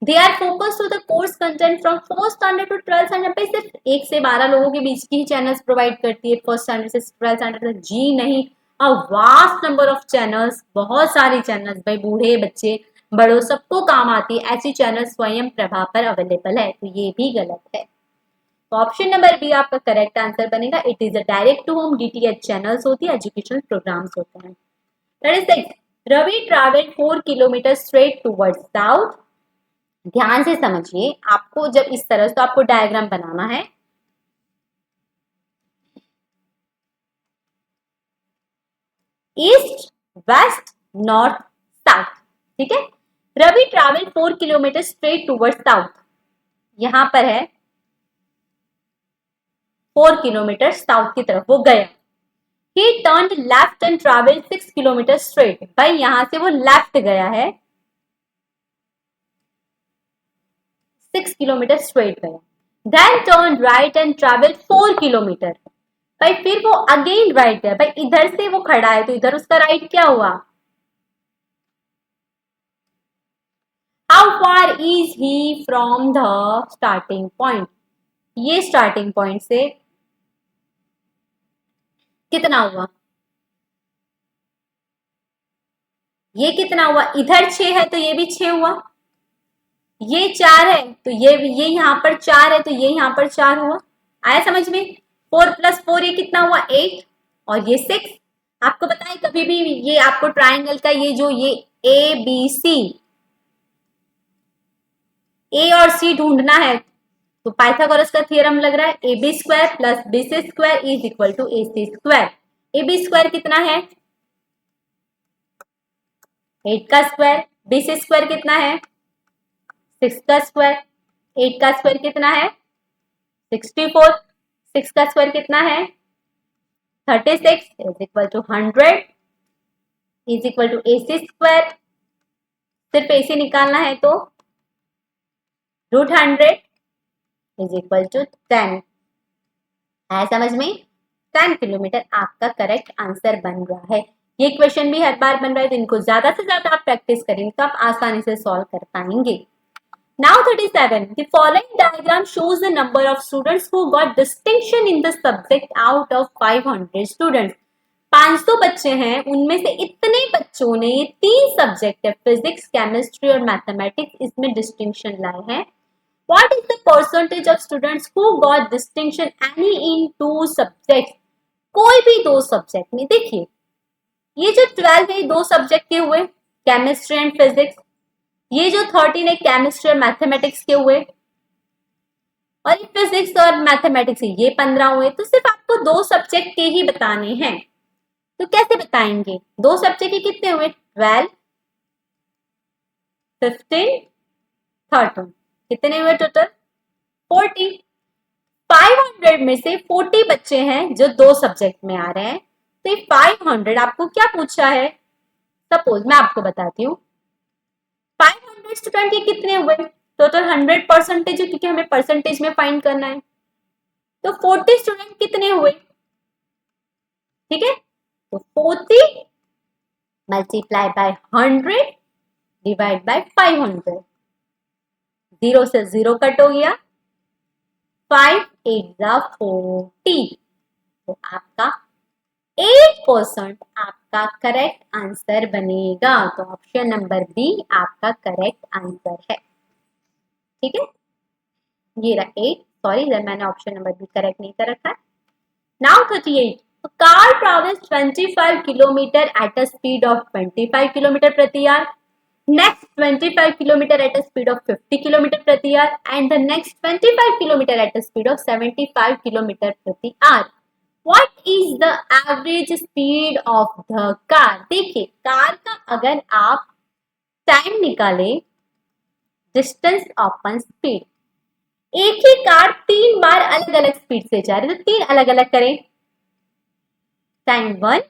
They are focus to the course content from first standard to 12th standard. भाई सिर्फ 1 से 12 लोगों के बीच की ही चैनल्स प्रोवाइड करती है, फर्स्ट स्टैंडर्ड से 12th स्टैंडर्ड तक? जी नहीं, a vast number of channels, बहुत सारी चैनल्स, भाई बूढ़े बच्चे बड़ों सबको काम आती है, ऐसी चैनल स्वयं प्रभा पर अवेलेबल है, तो ये भी गलत है। तो ऑप्शन नंबर बी आपका करेक्ट आंसर बनेगा। It is a direct to home DTH channels होती है, एजुकेशनल प्रोग्राम्स होते हैं। 36, Ravi travel 4 kilometre straight towards south. ध्यान से समझिए, आपको जब इस तरह से तो आपको डायग्राम बनाना है, ईस्ट, वेस्ट, नॉर्थ, साउथ। ठीक है, Ravi travel 4 kilometre straight toward south, यहां पर है 4 किलोमीटर साउथ की तरफ वो गया। He turn left and travel 6 kilometre straight, भाई यहां से वो लेफ्ट गया है, 6 किलोमीटर स्ट्रेट गया। Then turn right and travel 4 kilometre, भाई फिर वो अगेन राइट गया, भाई इधर से वो खड़ा है तो इधर उसका राइट क्या हुआ। How far is he from the starting point, ये स्टार्टिंग पॉइंट से कितना हुआ, ये कितना हुआ, इधर 6 है तो ये भी 6 हुआ, ये 4 है तो ये यहां पर 4 है तो ये यहां पर 4 हुआ। आया समझ में, 4 + 4 ये कितना हुआ 8, और ये 6। आपको पता है कभी भी ये आपको ट्राइंगल का ये जो ये ए बी सी, ए और सी ढूंढना है तो पाइथागोरस का थ्योरम लग रहा है, A B square plus B C square is equal to A C square. A B square कितना है 8 का स्क्वायर, बी सी स्क्वायर कितना है 6 का स्क्वायर, 8 का स्क्वायर कितना है 64, 6 का स्क्वायर कितना है 36 is equal to 100 is equal to A C square. सिर्फ ए सी निकालना है तो √100 इज इक्वल टू 10। है समझ में, 10 किलोमीटर आपका करेक्ट आंसर बन रहा है। ये क्वेश्चन भी हर बार बन रहा है तो इनको ज्यादा से ज्यादा आप प्रैक्टिस करेंगे तो आप आसानी से सॉल्व कर पाएंगे। Now 37. The following diagram shows the number of students who got distinction in the subject out of 500 students. 500 बच्चे हैं, उनमें से इतने बच्चों ने ये 3 सब्जेक्ट है फिजिक्स, केमिस्ट्री और मैथमेटिक्स, इसमें डिस्टिंक्शन लाए हैं। What is the percentage of students who got distinction any in 2 subjects? कोई भी 2 सब्जेक्ट में, देखिए ये जो 12 है 2 सब्जेक्ट के हुए, केमिस्ट्री एंड फिजिक्स, ये जो 13 है केमिस्ट्री और मैथमेटिक्स के हुए, और ये फिजिक्स और मैथमेटिक्स ये 15 हुए। तो सिर्फ आपको 2 सब्जेक्ट के ही बताने हैं, तो कैसे बताएंगे, 2 सब्जेक्ट के कितने हुए 12, 15, 13, कितने हुए टोटल 40। 500 में से 40 बच्चे हैं जो 2 सब्जेक्ट में आ रहे हैं, तो ये 500 आपको क्या पूछा है, सपोज मैं आपको बताती हूँ 500 स्टूडेंट ये कितने हुए, टोटल 100% है क्योंकि हमें परसेंटेज में फाइंड करना है, तो 40 स्टूडेंट कितने हुए, ठीक है, तो 40 मल्टीप्लाई बाय 100 डिवाइड बाय 500, 0 से 0 कट हो गया, 5 8 40, तो आपका 8% आपका करेक्ट आंसर बनेगा। तो ऑप्शन नंबर बी आपका करेक्ट आंसर है। ठीक है, ये रहा 8, सॉरी मैंने ऑप्शन नंबर बी करेक्ट नहीं कर रखा है। Now 38, a car travels 25 kilometer at a speed of 25 kilometer प्रति our, next 25 kilometer at a speed of 50 kilometer प्रति our, and the next 25 kilometer at a speed of 75 kilometer प्रति hour. What is the average speed of the car? देखिए car का अगर आप time निकाले, distance upon speed, एक ही car 3 बार अलग अलग स्पीड से जा रही है तो 3 अलग अलग करें, टाइम 1,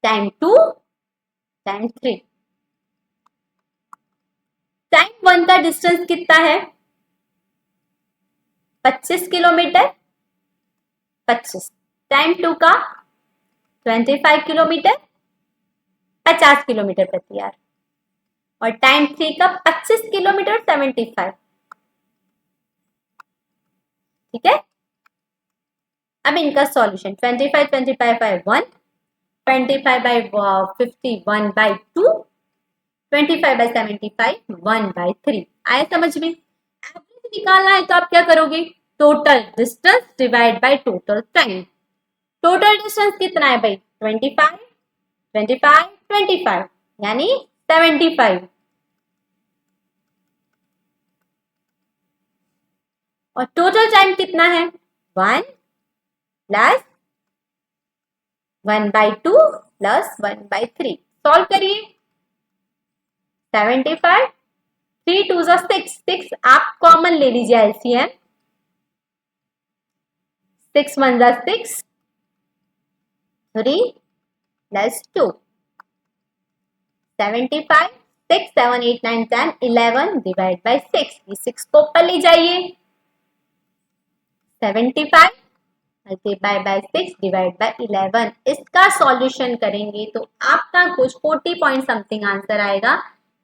टाइम 2, टाइम 3। टाइम 1 का डिस्टेंस कितना है 25 किलोमीटर, 25। टाइम 2 का 25 किलोमीटर, 50 किलोमीटर प्रति आवर, और टाइम 3 का 25 किलोमीटर 75। ठीक है, अब इनका solution 25 25 by 1, 25 by 50 1 by 2, 25 by 75 1 by 3। आया समझ में, एवरेज निकालना है तो आप क्या करोगे, total distance divide by total time. Total distance कितना है भाई 25 25 25 यानी 75, और टोटल टाइम कितना है 1 प्लस 1/2 प्लस 1/3 सॉल्व करिए। 75, 3 2 6, 6 आप कॉमन ले लीजिए एलसीएम। 6 1 6, 3 प्लस 2, 75, 6 7 8 9 10 11 डिवाइड बाय 6, ये 6 को ऊपर ले जाइए। 75 मल्टीप्लाई बाय 6 डिवाइड बाय 11, इसका सॉल्यूशन करेंगे तो आपका कुछ 40 पॉइंट समथिंग आंसर आएगा,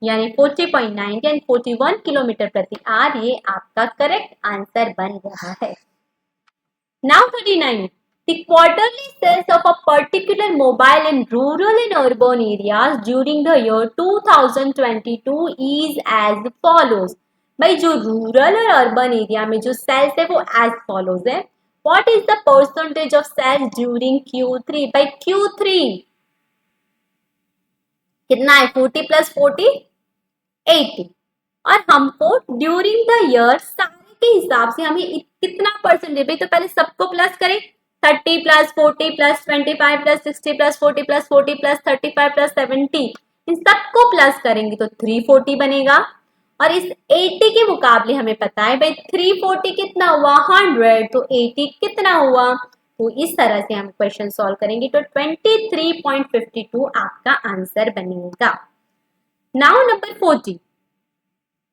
यानी 40.9 एंड 41 किलोमीटर प्रति आवर, ये आपका करेक्ट आंसर बन रहा है। Now 39. The quarterly sales of a particular mobile in rural and urban areas during the year 2022 is as follows. भाई जो रूरल और अर्बन एरिया में जो सेल्स है वो एज फॉलोज है। What is the percentage of sales during Q3? भाई Q3 कितना है? 40 प्लस 40 80, और हमको ड्यूरिंग द ईयर सारे के हिसाब से हमें कितना परसेंट है, तो पहले सबको प्लस करें। 30 plus 40 plus 25 plus 60 plus 40 plus 40 plus 35 plus 70, इन सबको प्लस करेंगे तो 340 बनेगा। और इस 80 के मुकाबले हमें पता है भाई 340 कितना हुआ 100, तो 80 कितना हुआ, तो इस तरह से हम क्वेश्चन सॉल्व करेंगे तो 23.52 आपका आंसर बनेगा। नाउ नंबर 40,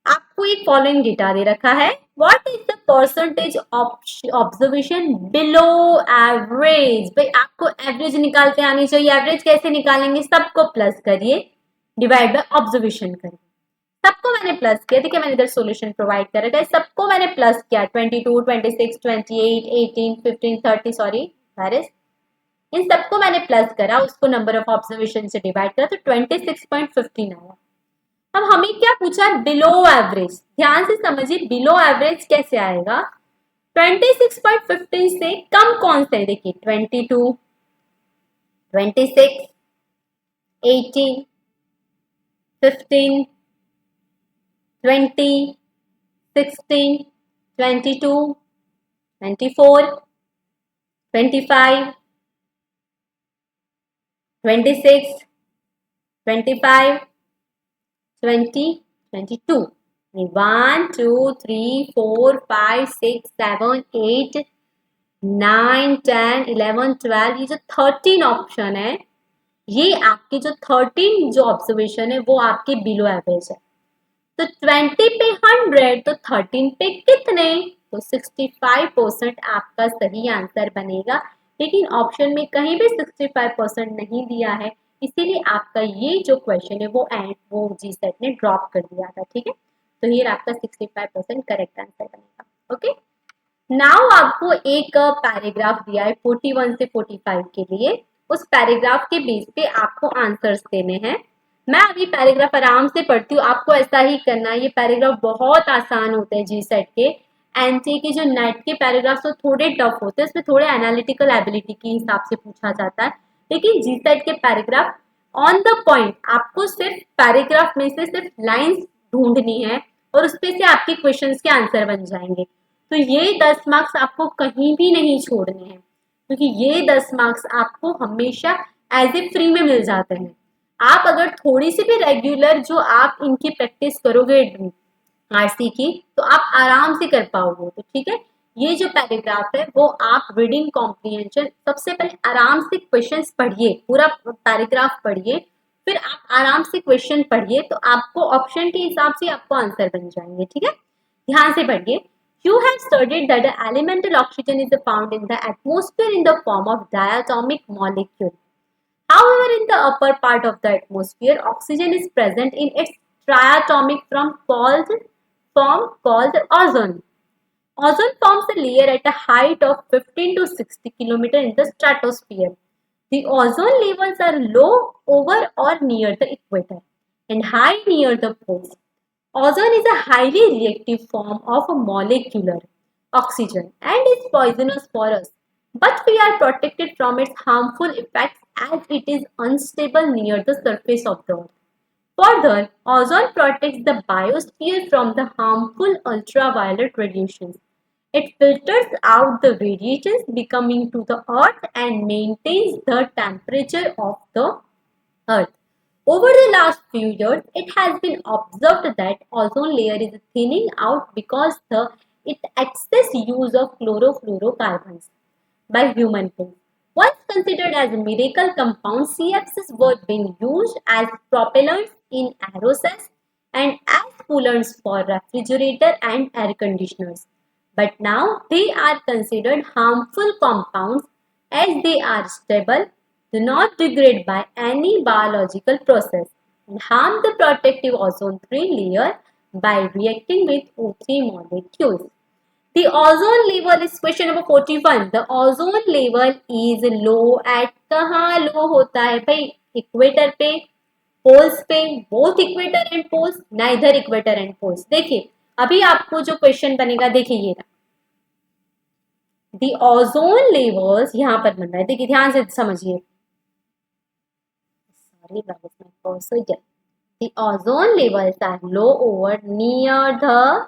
आपको एक फॉलोइंग डेटा दे रखा है। What is the percentage observation below average? भाई आपको एवरेज निकालते आनी चाहिए। एवरेज कैसे निकालेंगे? सबको प्लस करिए, डिवाइड बाय ऑब्जर्वेशन करिए। सबको मैंने प्लस किया, देखिए मैंने इधर सॉल्यूशन प्रोवाइड कर रखा है, सबको मैंने प्लस किया। 22 26 28 18 15 30, सॉरी दैट, इन सबको मैंने प्लस करा, उसको नंबर ऑफ ऑब्जर्वेशन से डिवाइड करा तो 26.15 आया। अब हमें क्या पूछा? Below average. ध्यान से समझिए बिलो एवरेज कैसे आएगा। 26.15 से कम कौन सा है? देखिए 22, 26, 18, 15, 20, 16, 22, 24, 25, 26, 25, 20, 22, 1 2 3 4 5 6 7 8 9 10 11 12, ये जो 13 ऑप्शन है, ये आपके जो 13 जो ऑब्जर्वेशन है वो आपके बिलो एवरेज है। तो 20 पे 100, तो 13 पे कितने? तो 65% आपका सही आंसर बनेगा। लेकिन ऑप्शन में कहीं भी 65% नहीं दिया है, इसीलिए आपका ये जो क्वेश्चन है वो जी सेट ने ड्रॉप कर दिया था। ठीक है, तो ये आपका 65% करेक्ट आंसर बनेगा। ओके, नाउ आपको एक पैराग्राफ दिया है 41 से 45 के लिए, उस पैराग्राफ के बेस पे आपको आंसर्स देने हैं। मैं अभी पैराग्राफ आराम से पढ़ती हूँ, आपको ऐसा ही करना है। ये पैराग्राफ बहुत आसान होते हैं जी सेट के। एनटी के जो नेट के पैराग्राफ तो थोड़े टफ होते हैं, उसमें थोड़े एनालिटिकल एबिलिटी के हिसाब से पूछा जाता है, लेकिन जी सेट के पैराग्राफ ऑन द पॉइंट, आपको सिर्फ पैराग्राफ में से सिर्फ लाइन्स ढूंढनी है और उस पे से आपके क्वेश्चंस के आंसर बन जाएंगे। तो ये 10 मार्क्स आपको कहीं भी नहीं छोड़ने हैं, क्योंकि ये 10 मार्क्स आपको हमेशा एज ए फ्री में मिल जाते हैं। आप अगर थोड़ी सी भी रेगुलर जो आप इनकी प्रैक्टिस करोगे आरसी की, तो आप आराम से कर पाओगे। तो ठीक है, ये जो पैराग्राफ है वो आप रीडिंग कॉम्प्रीहेंशन, सबसे पहले आराम से क्वेश्चंस पढ़िए, पूरा पैराग्राफ पढ़िए, फिर आप आराम से क्वेश्चन पढ़िए, तो आपको ऑप्शन के हिसाब से आपको आंसर बन जाएंगे। ठीक है, ध्यान से पढ़िए। You have studied that the elemental oxygen is found in the atmosphere in the form of diatomic molecule. However, in the upper part of the atmosphere, oxygen is present in its triatomic form called ozone. Ozone forms a layer at a height of 15 to 60 km in the stratosphere. The ozone levels are low over or near the equator and high near the poles. Ozone is a highly reactive form of a molecular oxygen and is poisonous for us, but we are protected from its harmful effects as it is unstable near the surface of the earth. Further, ozone protects the biosphere from the harmful ultraviolet radiations It filters out the radiations becoming to the earth and maintains the temperature of the earth. Over the last few years, it has been observed that ozone layer is thinning out because the its excess use of chlorofluorocarbons by human beings. Once considered as a miracle compound, CFCs were being used as propellants in aerosols and as coolants for refrigerator and air conditioners. But now they are considered harmful compounds as they are stable, do not degrade by any biological process, and harm the protective ozone 3 layer by reacting with O3 molecules. The ozone level is question number 41. The ozone level is low at कहाँ लो होता है भाई? Equator पे, poles पे, both equator and poles, neither equator and poles. देखिए अभी आपको जो क्वेश्चन बनेगा, देखिए ये रहा. दी ओजोन लेवल्स यहां पर बन रहा है, देखिए ध्यान से समझिए. Sorry, the ozone levels are low over near the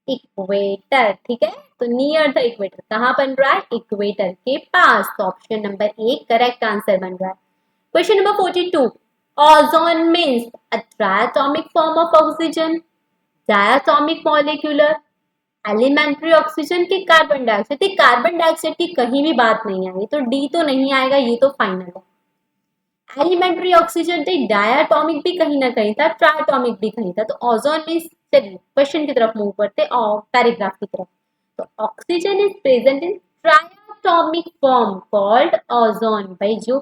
equator. ठीक है, तो नियर द इक्वेटर कहां बन रहा है? इक्वेटर के पास. तो option number A correct answer बन रहा है. Question number 42. Ozone means a triatomic form of oxygen, diatomic molecular, elementary oxygen के कार्बन डाइऑक्साइड. कार्बन डाइऑक्साइड की कहीं भी बात नहीं आई, तो डी तो नहीं आएगा, ये तो फाइनल है. एलिमेंट्री ऑक्सीजन थे, डायटोमिक भी कहीं ना कहीं था, ट्रायटोमिक भी कहीं था. तो ओजोन मीन्स, चलिए क्वेश्चन की तरफ मूव करते और पैराग्राफ की तरफ. तो oxygen is present in triatomic form called ozone. भाई जो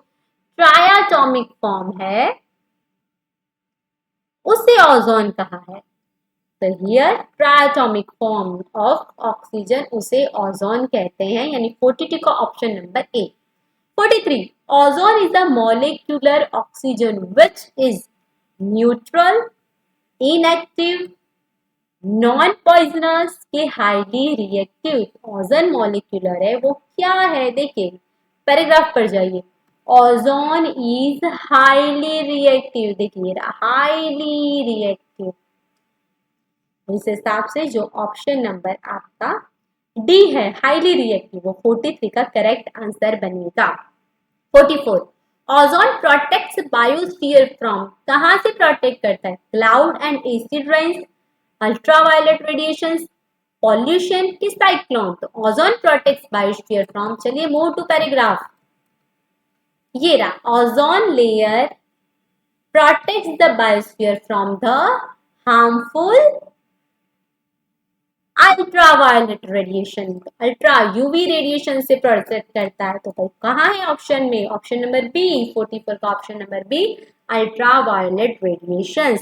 ट्रायटोमिक फॉर्म है उसे ओजोन कहा है. तो हियर ट्रायटोमिक फॉर्म ऑफ ऑक्सीजन उसे ओजोन कहते हैं, यानी 42 का option number A. 43. Ozone is a molecular oxygen which is neutral, inactive, non-poisonous के highly reactive. ओजोन मॉलिक्यूलर है, वो क्या है? देखिए पैराग्राफ पर जाइए. Ozone is highly reactive. देखिए हाईली रिएक्टिव. इस हिसाब से जो ऑप्शन नंबर आपका डी है, हाईली रिएक्टिव, वो 43 का करेक्ट आंसर बनेगा. 44. Ozone protects biosphere from. कहां से प्रोटेक्ट करता है? Cloud and acid rains, ultraviolet radiations, pollution की साइक्लोन. तो ओजोन प्रोटेक्ट्स बायोस्फीयर फ्रॉम. चलिए मूव टू पैराग्राफ. ये रहा, ozone layer protects the biosphere from the harmful ultraviolet radiation. Ultra UV radiation से प्रोटेक्ट करता है. तो कहाँ है ऑप्शन में? Option number B. 44 का option number B, ultraviolet radiation.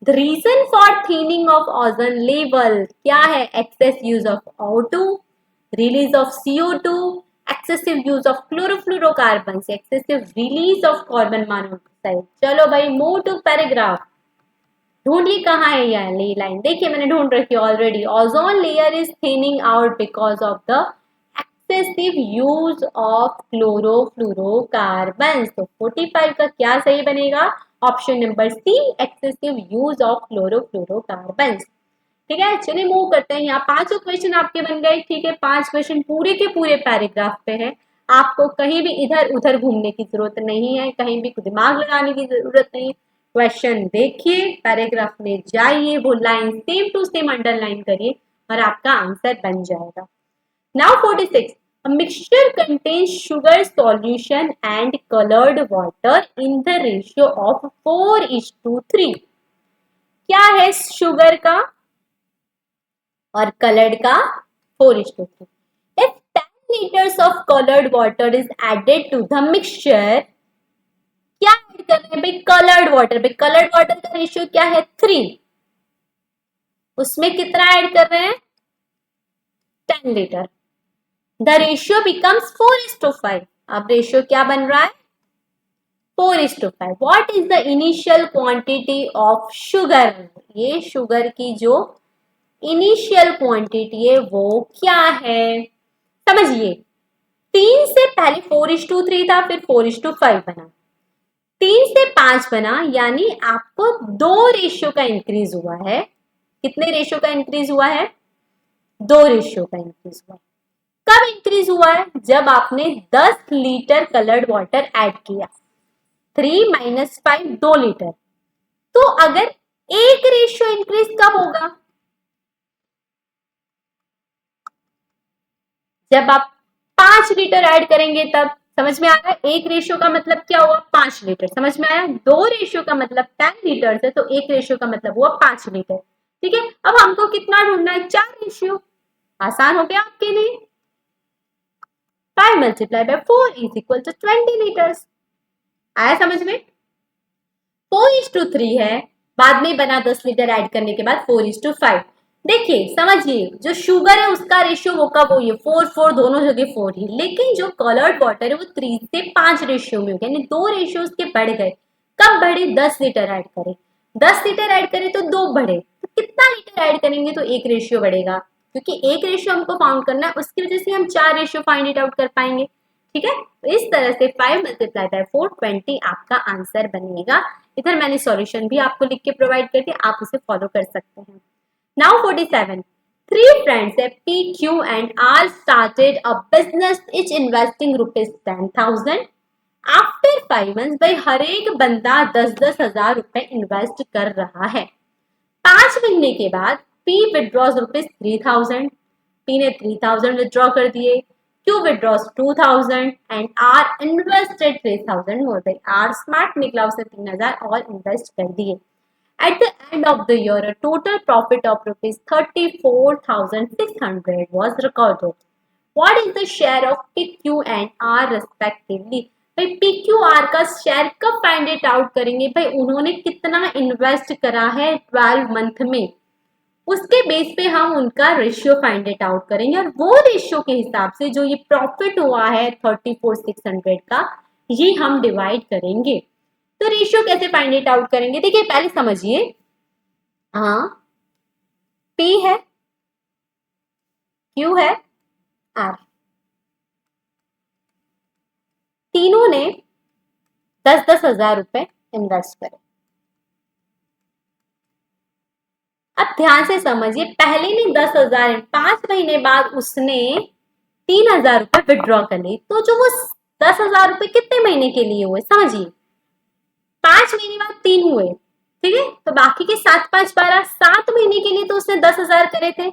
The reason for thinning of ozone level क्या है? Excess use of O2, release of CO2, excessive use of chlorofluorocarbon, excessive release of carbon monoxide. चलो भाई move to paragraph. ढूंढिए कहाँ है ये line. देखिए मैंने ढूंढ रखी already. Ozone layer is thinning out because of the excessive use of chlorofluorocarbon. तो 45 का क्या सही बनेगा? Option number C, excessive use of chlorofluorocarbon. ठीक है, चलिए मूव करते हैं. यहाँ 5 क्वेश्चन आपके बन गए. ठीक है, 5 क्वेश्चन पूरे के पूरे पैराग्राफ पे है. आपको कहीं भी इधर उधर घूमने की जरूरत नहीं है, कहीं भी दिमाग लगाने की जरूरत नहीं. क्वेश्चन देखिए, पैराग्राफ में जाइए, वो line same to same underline करिए और आपका आंसर बन जाएगा. Now 46. A mixture contains sugar solution and colored water in the ratio of 4:3. क्या है शुगर का और कलर्ड का? 4:3. If 10 liters of colored water is added to the mixture, क्या ऐड कर रहे हैं भाई? Coloured water. भाई कलर्ड वाटर का रेशियो क्या है? 3. उसमें कितना ऐड कर रहे हैं? 10 लीटर. The ratio becomes 4:5. अब रेशियो क्या बन रहा है? 4:5. What is the initial quantity of sugar? ये शुगर की जो इनिशियल क्वांटिटी है वो क्या है? समझिए, 3 से पहले 4:3 था, फिर 4:5 बना, 3 से 5 बना, यानी आपको 2 रेशियो का इंक्रीज हुआ है. कितने रेशियो का इंक्रीज हुआ है? दो रेशियो का इंक्रीज हुआ। कब इंक्रीज हुआ है? जब आपने 10 लीटर कलर्ड वाटर ऐड किया। 3 माइनस 5 2 लीटर। तो अगर एक रेशियो इंक्रीज कब होगा? जब आप 5 लीटर ऐड करेंगे तब। समझ में आ रहा है? एक रेशियो का मतलब क्या हुआ? 5 लीटर। समझ में आया? दो रेशियो का मतलब 10 लीटर है, तो एक रेशियो का मतलब हुआ 5 लीटर। ठीक है, अब हमको कितना ढूंढना है? 4 रेशियो। आसान हो गया आपके लिए। 5 multiply by 4 is equal to 20 litres. आया समझ में? 4:3 है, बाद में बना 10 लीटर ऐड करने के बाद 4:5। देखिए समझिए, जो शुगर है उसका रेशियो वो का वो ये 4 4 दोनों जगह 4 ही, लेकिन जो कलर्ड वाटर है वो 3 से 5 रेशियो में हो गया, यानी दो रेशियो उसके बढ़ गए। कब बढ़े? 10 लीटर ऐड करें। 10 लीटर ऐड करें तो दो बढ़े, तो कितना लीटर ऐड करेंगे तो एक रेशियो बढ़ेगा, क्योंकि एक रेशियो हमको फाउंड करना है, उसकी वजह से हम 4 रेशियो फाइंड इट आउट कर पाएंगे। ठीक है, तो इस तरह से 5 मल्टीप्लाई बाय 4 20 आपका आंसर बनेगा। इधर मैंने सॉल्यूशन भी आपको लिख के प्रोवाइड कर दिया, आप उसे फॉलो कर सकते हैं। Now 47, three friends at P, Q and R started a business, each investing rupees 10,000. After 5 months भाई हर एक बंदा 10-10 हजार रुपए इन्वेस्ट कर रहा है। 5 महीने के बाद P विड्रॉज रुपीज 3,000। P ने 3,000 विड्रॉ कर दिए। Q withdraws 2,000 and R invested 3,000 मोर। भाई R स्मार्ट निकला, उसने 3,000 और इन्वेस्ट कर दिए। At the end of the year, a total profit of rupees 34,600 was recorded. What is the share of PQ and R respectively? भाई PQR का share कब find it out करेंगे? भाई उन्होंने कितना इन्वेस्ट करा है 12 मंथ में, उसके बेस पे हम उनका रेशियो फाइंड इट आउट करेंगे, और वो रेशियो के हिसाब से जो ये प्रॉफिट हुआ है 34,600 का, ये हम डिवाइड करेंगे। तो रेशियो कैसे फाइंड इट आउट करेंगे? देखिए पहले समझिए। हाँ, P है, Q है, R, तीनों ने 10-10 हजार रुपए इन्वेस्ट करे। अब ध्यान से समझिए, पहले ने 10,000, 5 महीने बाद उसने 3,000 रुपए विड्रॉ कर ली, तो जो वो 10,000 रुपए कितने महीने के लिए हुए? समझिए, 5 महीने बाद 3 हुए। ठीक है, तो बाकी के 7 5 12 7 महीने के लिए तो उसने 10,000 करे थे,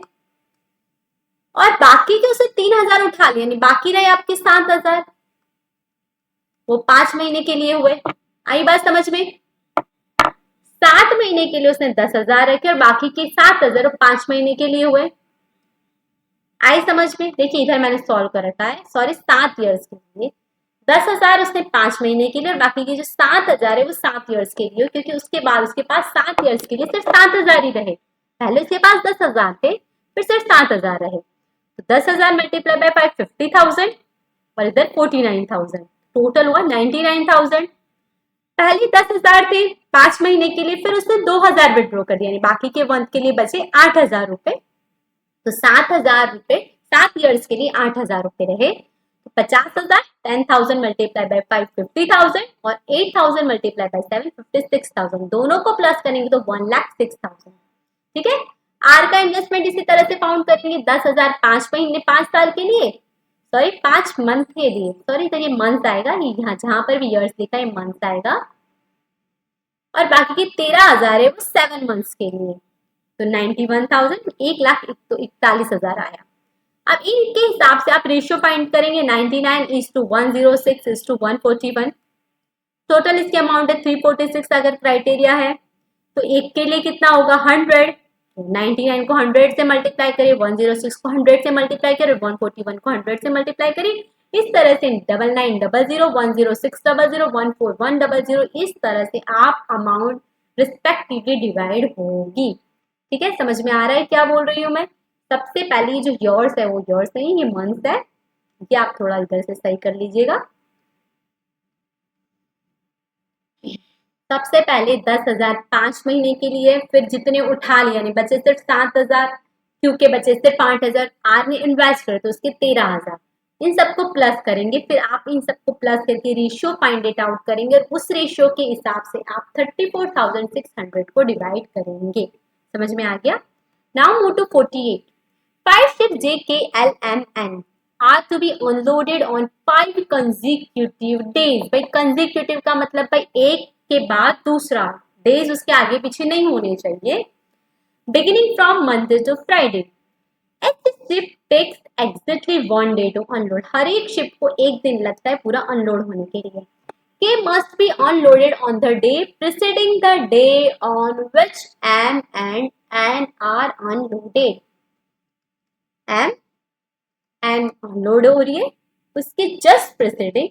और बाकी के उसने 3,000 उठा लिया, यानी बाकी रहे आपके 7,000, वो 5 महीने के लिए हुए। आई बात समझ में? 7 महीने के लिए उसने 10,000 रखे और बाकी के 7,000 5 महीने के लिए हुए। आई समझ में? देखिए इधर मैंने सॉल्व कर रखा है, सॉरी 7 ईयर्स के लिए। 10,000 उसने 5 महीने के लिए, और बाकी के जो 7,000 है वो 7 ईयर्स के लिए, क्योंकि उसके बाद उसके पास 7 ईयर्स के लिए सिर्फ 7,000 ही रहे। पहले उसके पास 10,000 थे, फिर सिर्फ 7,000 रहे। तो 10,000 मल्टीप्लाई बाय 5 50,000, और इधर 49,000, टोटल हुआ 99,000। पहले 10,000 थे 5 महीने के लिए, फिर उसने 2,000 विड्रॉ कर दिया, यानी बाकी के मंथ के लिए बचे 8,000 रुपए। तो 7,000 रुपए 7 ईयर्स के लिए 8,000 रुपए रहे। तो 50,000, 10,000 मल्टीप्लाई बाय 5 50,000, और 8,000 मल्टीप्लाई बाय 7 56,000, दोनों को प्लस करेंगे तो 1,06,000। ठीक है, आर का इन्वेस्टमेंट इसी तरह से फाउंड करेंगे। 10,000 5 महीने 5 साल के लिए, सॉरी 5 मंथ के लिए, सॉरी तो ये मंथ आएगा, यहाँ जहां पर भी ईयर्स लिखा है मंथ आएगा, और बाकी के 13,000 है वो 7 मंथ्स के लिए। तो 91,000, 1,41,000 आया। अब इनके हिसाब से आप रेशियो फाइंड करेंगे। 99:106:141, टोटल इसके अमाउंट है 346 अगर क्राइटेरिया है, तो एक के लिए कितना होगा? 100। 99 को 100 से मल्टीप्लाई करिए, 106 को 100 से मल्टीप्लाई करिए, 141 को 100 से मल्टीप्लाई करिए। इस तरह से 9900, 10600, 14100, इस तरह से आप अमाउंट रिस्पेक्टिवली डिवाइड होगी। ठीक है, समझ में आ रहा है क्या बोल रही हूँ मैं? सबसे पहले जो योर्स है वो योर्स नहीं, ये मंथ है, ये आप थोड़ा इधर से सही कर लीजिएगा। सबसे पहले 10,000 5 महीने के लिए, फिर जितने उठा लिया नहीं बचे सिर्फ 7,000, क्योंकि बचे सिर्फ 8,000, आर ने इन्वेस्ट करे तो उसके 13,000। इन सबको प्लस करेंगे, फिर आप इन सबको प्लस करके रेशियो फाइंड इट आउट करेंगे, और उस रेशियो के हिसाब से आप 34,600 को डिवाइड करेंगे। समझ में आ गया? Now move to 48। 5 ships J, K, L, M, N are to be unloaded on 5 consecutive days. भाई consecutive का मतलब भाई एक के बाद दूसरा, days उसके आगे पीछे नहीं होने चाहिए. Beginning from Monday to Friday. Each ship takes exactly 1 day to unload. हर एक शिप को एक दिन लगता है पूरा अनलोड होने के लिए. K must be unloaded on the day preceding the day on which M and N are unloaded. M unload हो रही है, उसके जस्ट प्रेसिडिंग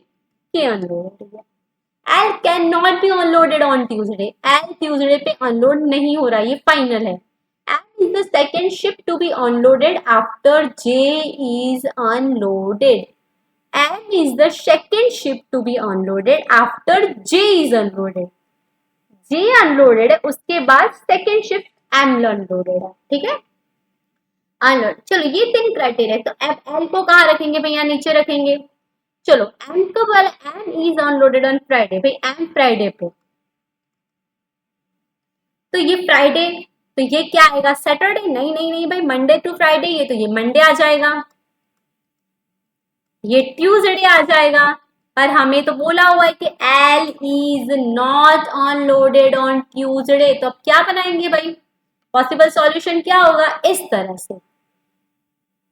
K अनलोड हो रही है. L can not be unloaded on Tuesday. L Tuesday पे unload नहीं हो रहा, ये फाइनल है. M is the second ship to be unloaded after J is unloaded. M is the second ship to be unloaded after J is unloaded. J unloaded है, उसके बाद second ship M unloaded है. ठीक है, unload. चलो ये 3 criteria. तो अब L को कहाँ रखेंगे भैया? नीचे रखेंगे. चलो M कब वाला? M is unloaded on Friday. भाई M फ्राइडे पे, तो ये फ्राइडे, तो ये क्या आएगा? सैटरडे. नहीं नहीं नहीं भाई, मंडे टू फ्राइडे, ये तो ये मंडे आ जाएगा, ये ट्यूसडे आ जाएगा. पर हमें तो बोला हुआ है कि L is not unloaded on Tuesday. तो अब क्या बनाएंगे भाई? पॉसिबल सॉल्यूशन क्या होगा? इस तरह से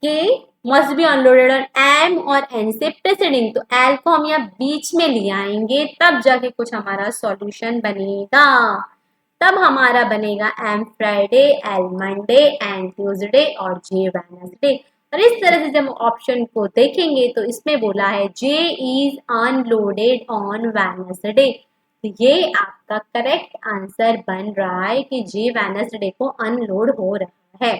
कि must be unloaded on M और N से प्रेसिडिंग. तो L को हम यहाँ बीच में ले आएंगे, तब जाके कुछ हमारा सॉल्यूशन बनेगा. तब हमारा बनेगा M Friday, L Monday, N Tuesday और J वेडनेसडे. और इस तरह से जब ऑप्शन को देखेंगे तो इसमें बोला है J is unloaded on Wednesday. तो ये आपका करेक्ट आंसर बन रहा है कि J वेडनेसडे को अनलोड हो रहा है.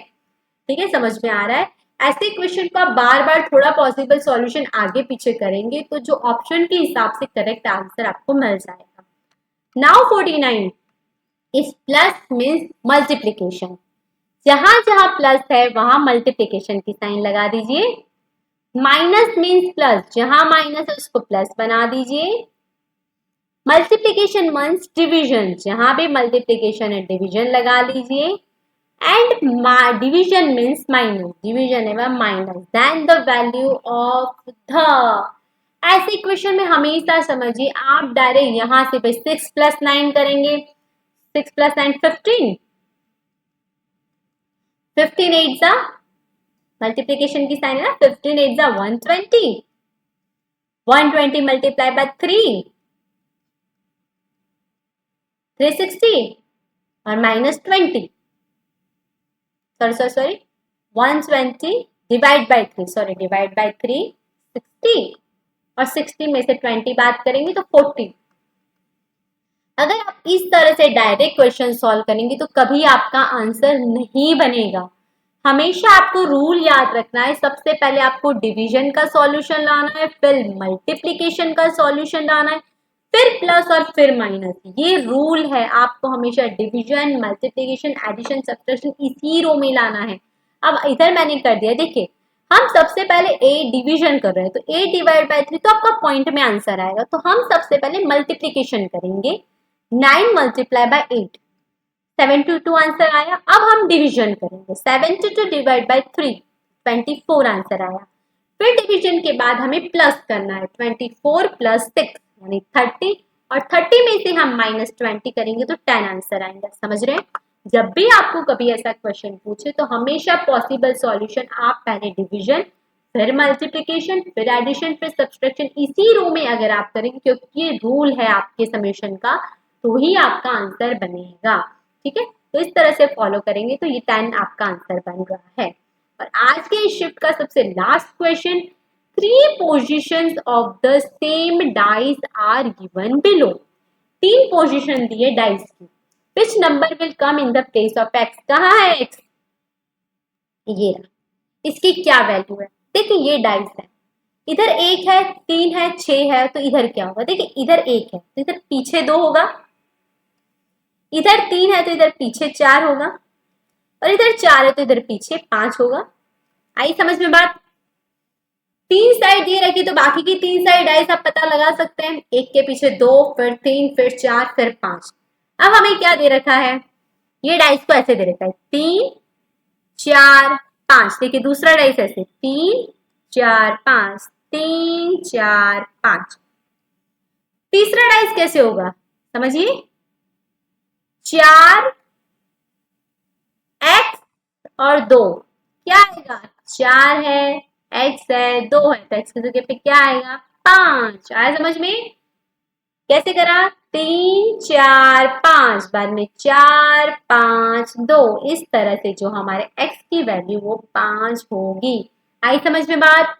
ठीक है, समझ में आ रहा है? ऐसे क्वेश्चन को आप बार बार थोड़ा पॉसिबल सॉल्यूशन आगे पीछे करेंगे तो जो ऑप्शन के हिसाब से करेक्ट आंसर आपको मिल जाएगा. नाउ 49 इस प्लस मीन्स मल्टीप्लीकेशन. जहां जहां प्लस है वहां मल्टीप्लीकेशन की साइन लगा दीजिए. माइनस मीन्स प्लस, जहां माइनस है उसको प्लस बना दीजिए. मल्टीप्लीकेशन मीन्स डिविजन, जहां भी मल्टीप्लीकेशन है डिविजन लगा लीजिए. And division means minus, division है वह minus then the value of the. ऐसे इक्वेशन में हमेशा समझिए आप डायरेक्ट यहां से 6 प्लस 9 करेंगे. 6 प्लस 9 15, 15 8 जा मल्टीप्लीकेशन की साइन है ना, 15 8 जा 120, 120 मल्टीप्लाई बाय 3 360 और minus 20, sorry 120 divide by 3, sorry divide by 3 60 और 60 में से 20 बात करेंगे तो 40. अगर आप इस तरह से डायरेक्ट क्वेश्चन सॉल्व करेंगे तो कभी आपका आंसर नहीं बनेगा. हमेशा आपको रूल याद रखना है, सबसे पहले आपको डिवीजन का सॉल्यूशन लाना है, फिर मल्टीप्लीकेशन का सॉल्यूशन लाना है, फिर प्लस और फिर माइनस. ये रूल है, आपको हमेशा डिवीजन, मल्टीप्लिकेशन, एडिशन, सब्ट्रैक्शन इसी रो में लाना है. अब इधर मैंने कर दिया. देखिए हम सबसे पहले ए डिवीजन कर रहे हैं, तो ए डिवाइड बाय 3 तो आपका पॉइंट में आंसर आएगा. तो हम सबसे पहले मल्टीप्लिकेशन करेंगे. 9 मल्टीप्लाई बाय 8, 72 आंसर आया. अब हम डिवीजन करेंगे. 72 डिवाइड बाय 3, 24 आंसर आया. फिर डिवीजन के बाद हमें प्लस करना है. 24 प्लस 6 यानी 30, और 30 में से हम माइनस 20 करेंगे तो 10 आंसर आएंगे. समझ रहे हैं? जब भी आपको कभी ऐसा क्वेश्चन पूछे तो हमेशा पॉसिबल सॉल्यूशन आप पहले डिवीजन, फिर मल्टीप्लिकेशन, फिर एडिशन, फिर सब्सट्रैक्शन इसी रो में अगर आप करेंगे, क्योंकि ये रूल है आपके समेशन का, तो ही आपका आंसर बनेगा. ठीक है, तो इस तरह से फॉलो करेंगे तो ये 10 आपका आंसर बन रहा है. और आज के इस शिफ्ट का सबसे last question, 3 positions of the same dice are given below. 3 position दिए डाइस की. Which number will come in the place of X. कहाँ है एक्स? ये रहा. इसकी क्या वैल्यू है? देखिए ये डाइस है, इधर 1 है, 3 है, 6 है, तो इधर क्या होगा? देखिए इधर 1 है तो इधर पीछे 2 होगा, इधर 3 है तो इधर पीछे 4 होगा, और इधर 4 है तो इधर पीछे 5 होगा. आई समझ में बात? 3 साइड ये रखी तो बाकी की 3 साइड डाइस आप पता लगा सकते हैं. 1 के पीछे 2, फिर 3, फिर 4, फिर 5. अब हमें क्या दे रखा है? ये डाइस को ऐसे दे रखा है 3 4 5। देखिए दूसरा डाइस ऐसे 3 4 5, 3 4 5। तीसरा डाइस कैसे होगा समझिए, 4 x और 2, क्या आएगा, 4 है, x है, 2 है, तो x की जगह पे क्या आएगा, 5। आया समझ में, कैसे करा, 3 4 5, बाद में 4 5 2, इस तरह से जो हमारे x की वैल्यू वो 5 होगी। आई समझ में बात,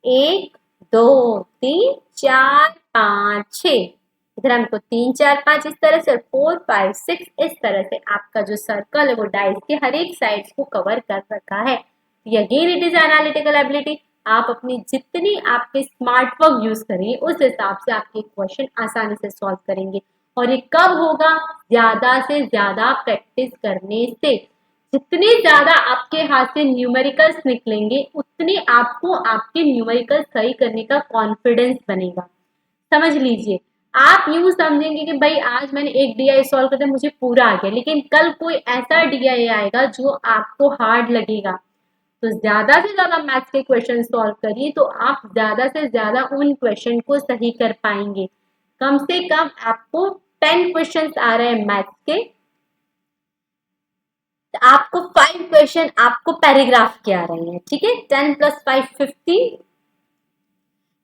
1 2 3 4 5 6, इधर हमको 3 4 5 इस तरह से, और 4 5 6 इस तरह से आपका जो सर्कल है वो डाइस के हर एक साइड को कवर कर रखा है। Again it is analytical ability. आप अपनी जितनी आपके स्मार्ट वर्क यूज करेंगे उस हिसाब से आपके क्वेश्चन आसानी से सॉल्व करेंगे। और ये कब होगा, ज्यादा से ज्यादा प्रैक्टिस करने से। जितने ज्यादा आपके हाथ से न्यूमेरिकल्स निकलेंगे उतने आपको आपके न्यूमेरिकल सही करने का कॉन्फिडेंस बनेगा। समझ लीजिए, आप यूं समझेंगे कि भाई आज मैंने एक डीआई सॉल्व कर दिया मुझे पूरा आ गया, लेकिन कल कोई ऐसा डीआई आएगा जो आपको हार्ड लगेगा। तो ज्यादा से ज्यादा मैथ्स के क्वेश्चन सॉल्व करिए तो आप ज्यादा से ज्यादा उन क्वेश्चन को सही कर पाएंगे। कम से कम आपको 10 क्वेश्चन आ रहे हैं मैथ्स के, तो आपको 5 क्वेश्चन आपको पैराग्राफ के आ रहे हैं, ठीक है, 10 + 5 15।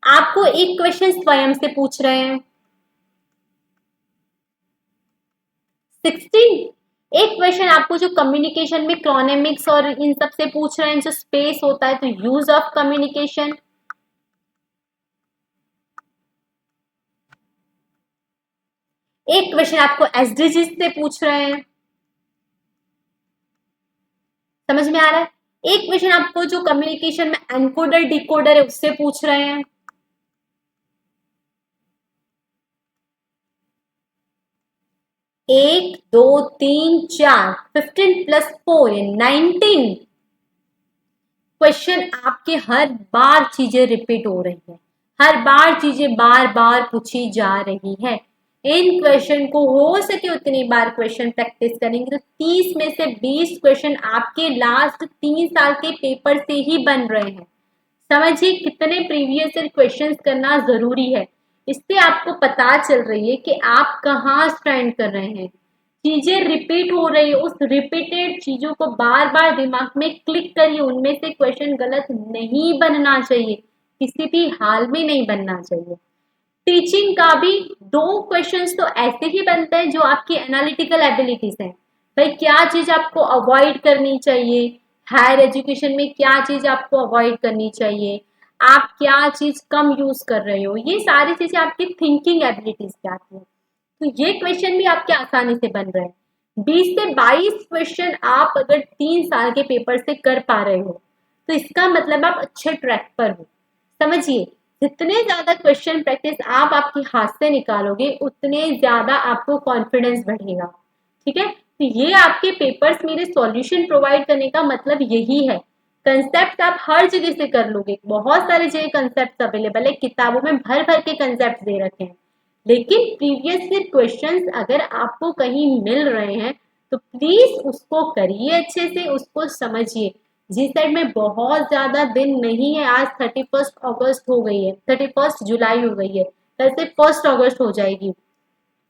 आपको एक क्वेश्चन स्वयं से पूछ रहे हैं 16। एक क्वेश्चन आपको जो कम्युनिकेशन में क्रोनेमिक्स और इन सब से पूछ रहे हैं, जो स्पेस होता है, तो यूज ऑफ कम्युनिकेशन। एक क्वेश्चन आपको एसडीजी से पूछ रहे हैं, समझ में आ रहा है। एक क्वेश्चन आपको जो कम्युनिकेशन में एनकोडर डिकोडर है उससे पूछ रहे हैं। एक 2 3 4, 15 + 4 19 क्वेश्चन आपके हर बार चीजें रिपीट हो रही है, हर बार चीजें बार बार पूछी जा रही है। इन क्वेश्चन को हो सके उतनी बार क्वेश्चन प्रैक्टिस करेंगे तो 30 में से 20 क्वेश्चन आपके लास्ट 3 साल के पेपर से ही बन रहे हैं। समझिए कितने प्रीवियस ईयर क्वेश्चंस करना जरूरी है। इससे आपको पता चल रही है कि आप कहाँ स्टैंड कर रहे हैं। चीजें रिपीट हो रही है, उस रिपीटेड चीजों को बार बार दिमाग में क्लिक करिए, उनमें से क्वेश्चन गलत नहीं बनना चाहिए, किसी भी हाल में नहीं बनना चाहिए। टीचिंग का भी 2 क्वेश्चंस तो ऐसे ही बनते हैं जो आपकी एनालिटिकल एबिलिटीज हैं। भाई क्या चीज आपको अवॉइड करनी चाहिए, हायर एजुकेशन में क्या चीज आपको अवॉइड करनी चाहिए, आप क्या चीज कम यूज कर रहे हो, ये सारी चीजें आपकी थिंकिंग एबिलिटीज पे आती है। तो ये क्वेश्चन भी आपके आसानी से बन रहे हैं। 20 से 22 क्वेश्चन आप अगर 3 साल के पेपर से कर पा रहे हो तो इसका मतलब आप अच्छे ट्रैक पर हो। समझिए जितने ज्यादा क्वेश्चन प्रैक्टिस आप आपके हाथ से निकालोगे उतने ज्यादा आपको कॉन्फिडेंस बढ़ेगा। ठीक है, तो ये आपके पेपर्स मेरे सॉल्यूशन प्रोवाइड करने का मतलब यही है। कंसेप्ट आप हर जगह से कर लोगे, बहुत सारे जगह कंसेप्ट अवेलेबल है, किताबों में भर भर के कंसेप्ट दे रखे हैं, लेकिन प्रीवियस ईयर क्वेश्चंस अगर आपको कहीं मिल रहे हैं तो प्लीज उसको करिए अच्छे से, उसको समझिए। जिस साइड में बहुत ज्यादा दिन नहीं है, आज 31 अगस्त हो गई है, 31 जुलाई हो गई है, कल से 1 अगस्त हो जाएगी।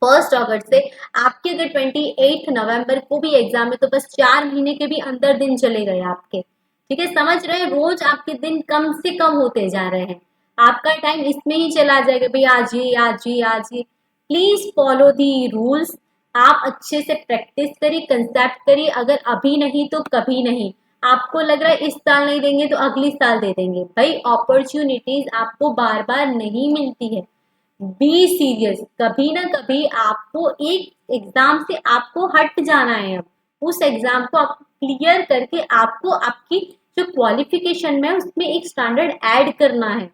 1 अगस्त से आपके अगर 28 नवंबर को भी एग्जाम है तो बस 4 महीने के भी अंदर दिन चले गए आपके। ठीक है, समझ रहे हैं, रोज आपके दिन कम से कम होते जा रहे हैं, आपका टाइम इसमें ही चला जाएगा, भाई आज ये आज ये आज ये। प्लीज फॉलो दी रूल्स, आप अच्छे से प्रैक्टिस करिए, कंसेप्ट करिए, अगर अभी नहीं तो कभी नहीं। आपको लग रहा है इस साल नहीं देंगे तो अगली साल दे देंगे, भाई अपॉर्चुनिटीज आपको बार बार नहीं मिलती है। बी सीरियस, कभी ना कभी आपको एक एग्जाम से आपको हट जाना है, अब उस एग्जाम को आप क्लियर करके आपको आपकी जो क्वालिफिकेशन में उसमें एक स्टैंडर्ड ऐड करना है।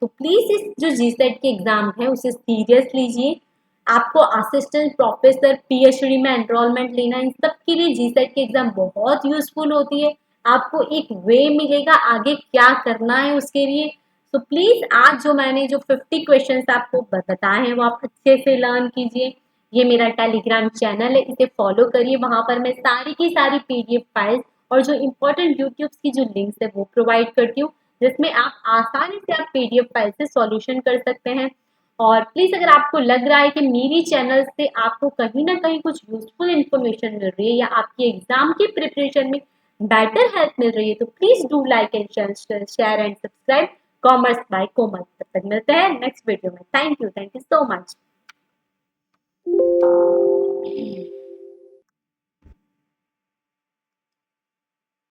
तो प्लीज इस जो जीसेट के एग्जाम है उसे सीरियस लीजिए। आपको असिस्टेंट प्रोफेसर पीएचडी में एनरोलमेंट लेना, इन सब के लिए जीसेट की एग्जाम बहुत यूजफुल होती है। आपको एक वे मिलेगा आगे क्या करना है उसके लिए। तो प्लीज आज जो मैंने जो 50 क्वेश्चंस आपको बताए हैं वो आप अच्छे से लर्न कीजिए। ये मेरा टेलीग्राम चैनल है, इसे फॉलो करिए, वहां पर मैं सारी की सारी पीडीएफ फाइल्स और जो इम्पोर्टेंट यूट्यूब की जो लिंक्स है वो प्रोवाइड करती हूँ, जिसमें आप आसानी से आप पीडीएफ फाइल से सॉल्यूशन कर सकते हैं। और प्लीज अगर आपको लग रहा है कि मेरी चैनल से आपको कहीं ना कहीं कुछ यूजफुल इन्फॉर्मेशन मिल रही है या आपकी एग्जाम की प्रिपरेशन में बेटर हेल्प मिल रही है, तो please do like and share and subscribe commerce by Komal. तब तक मिलते हैं नेक्स्ट वीडियो में। Thank you so much.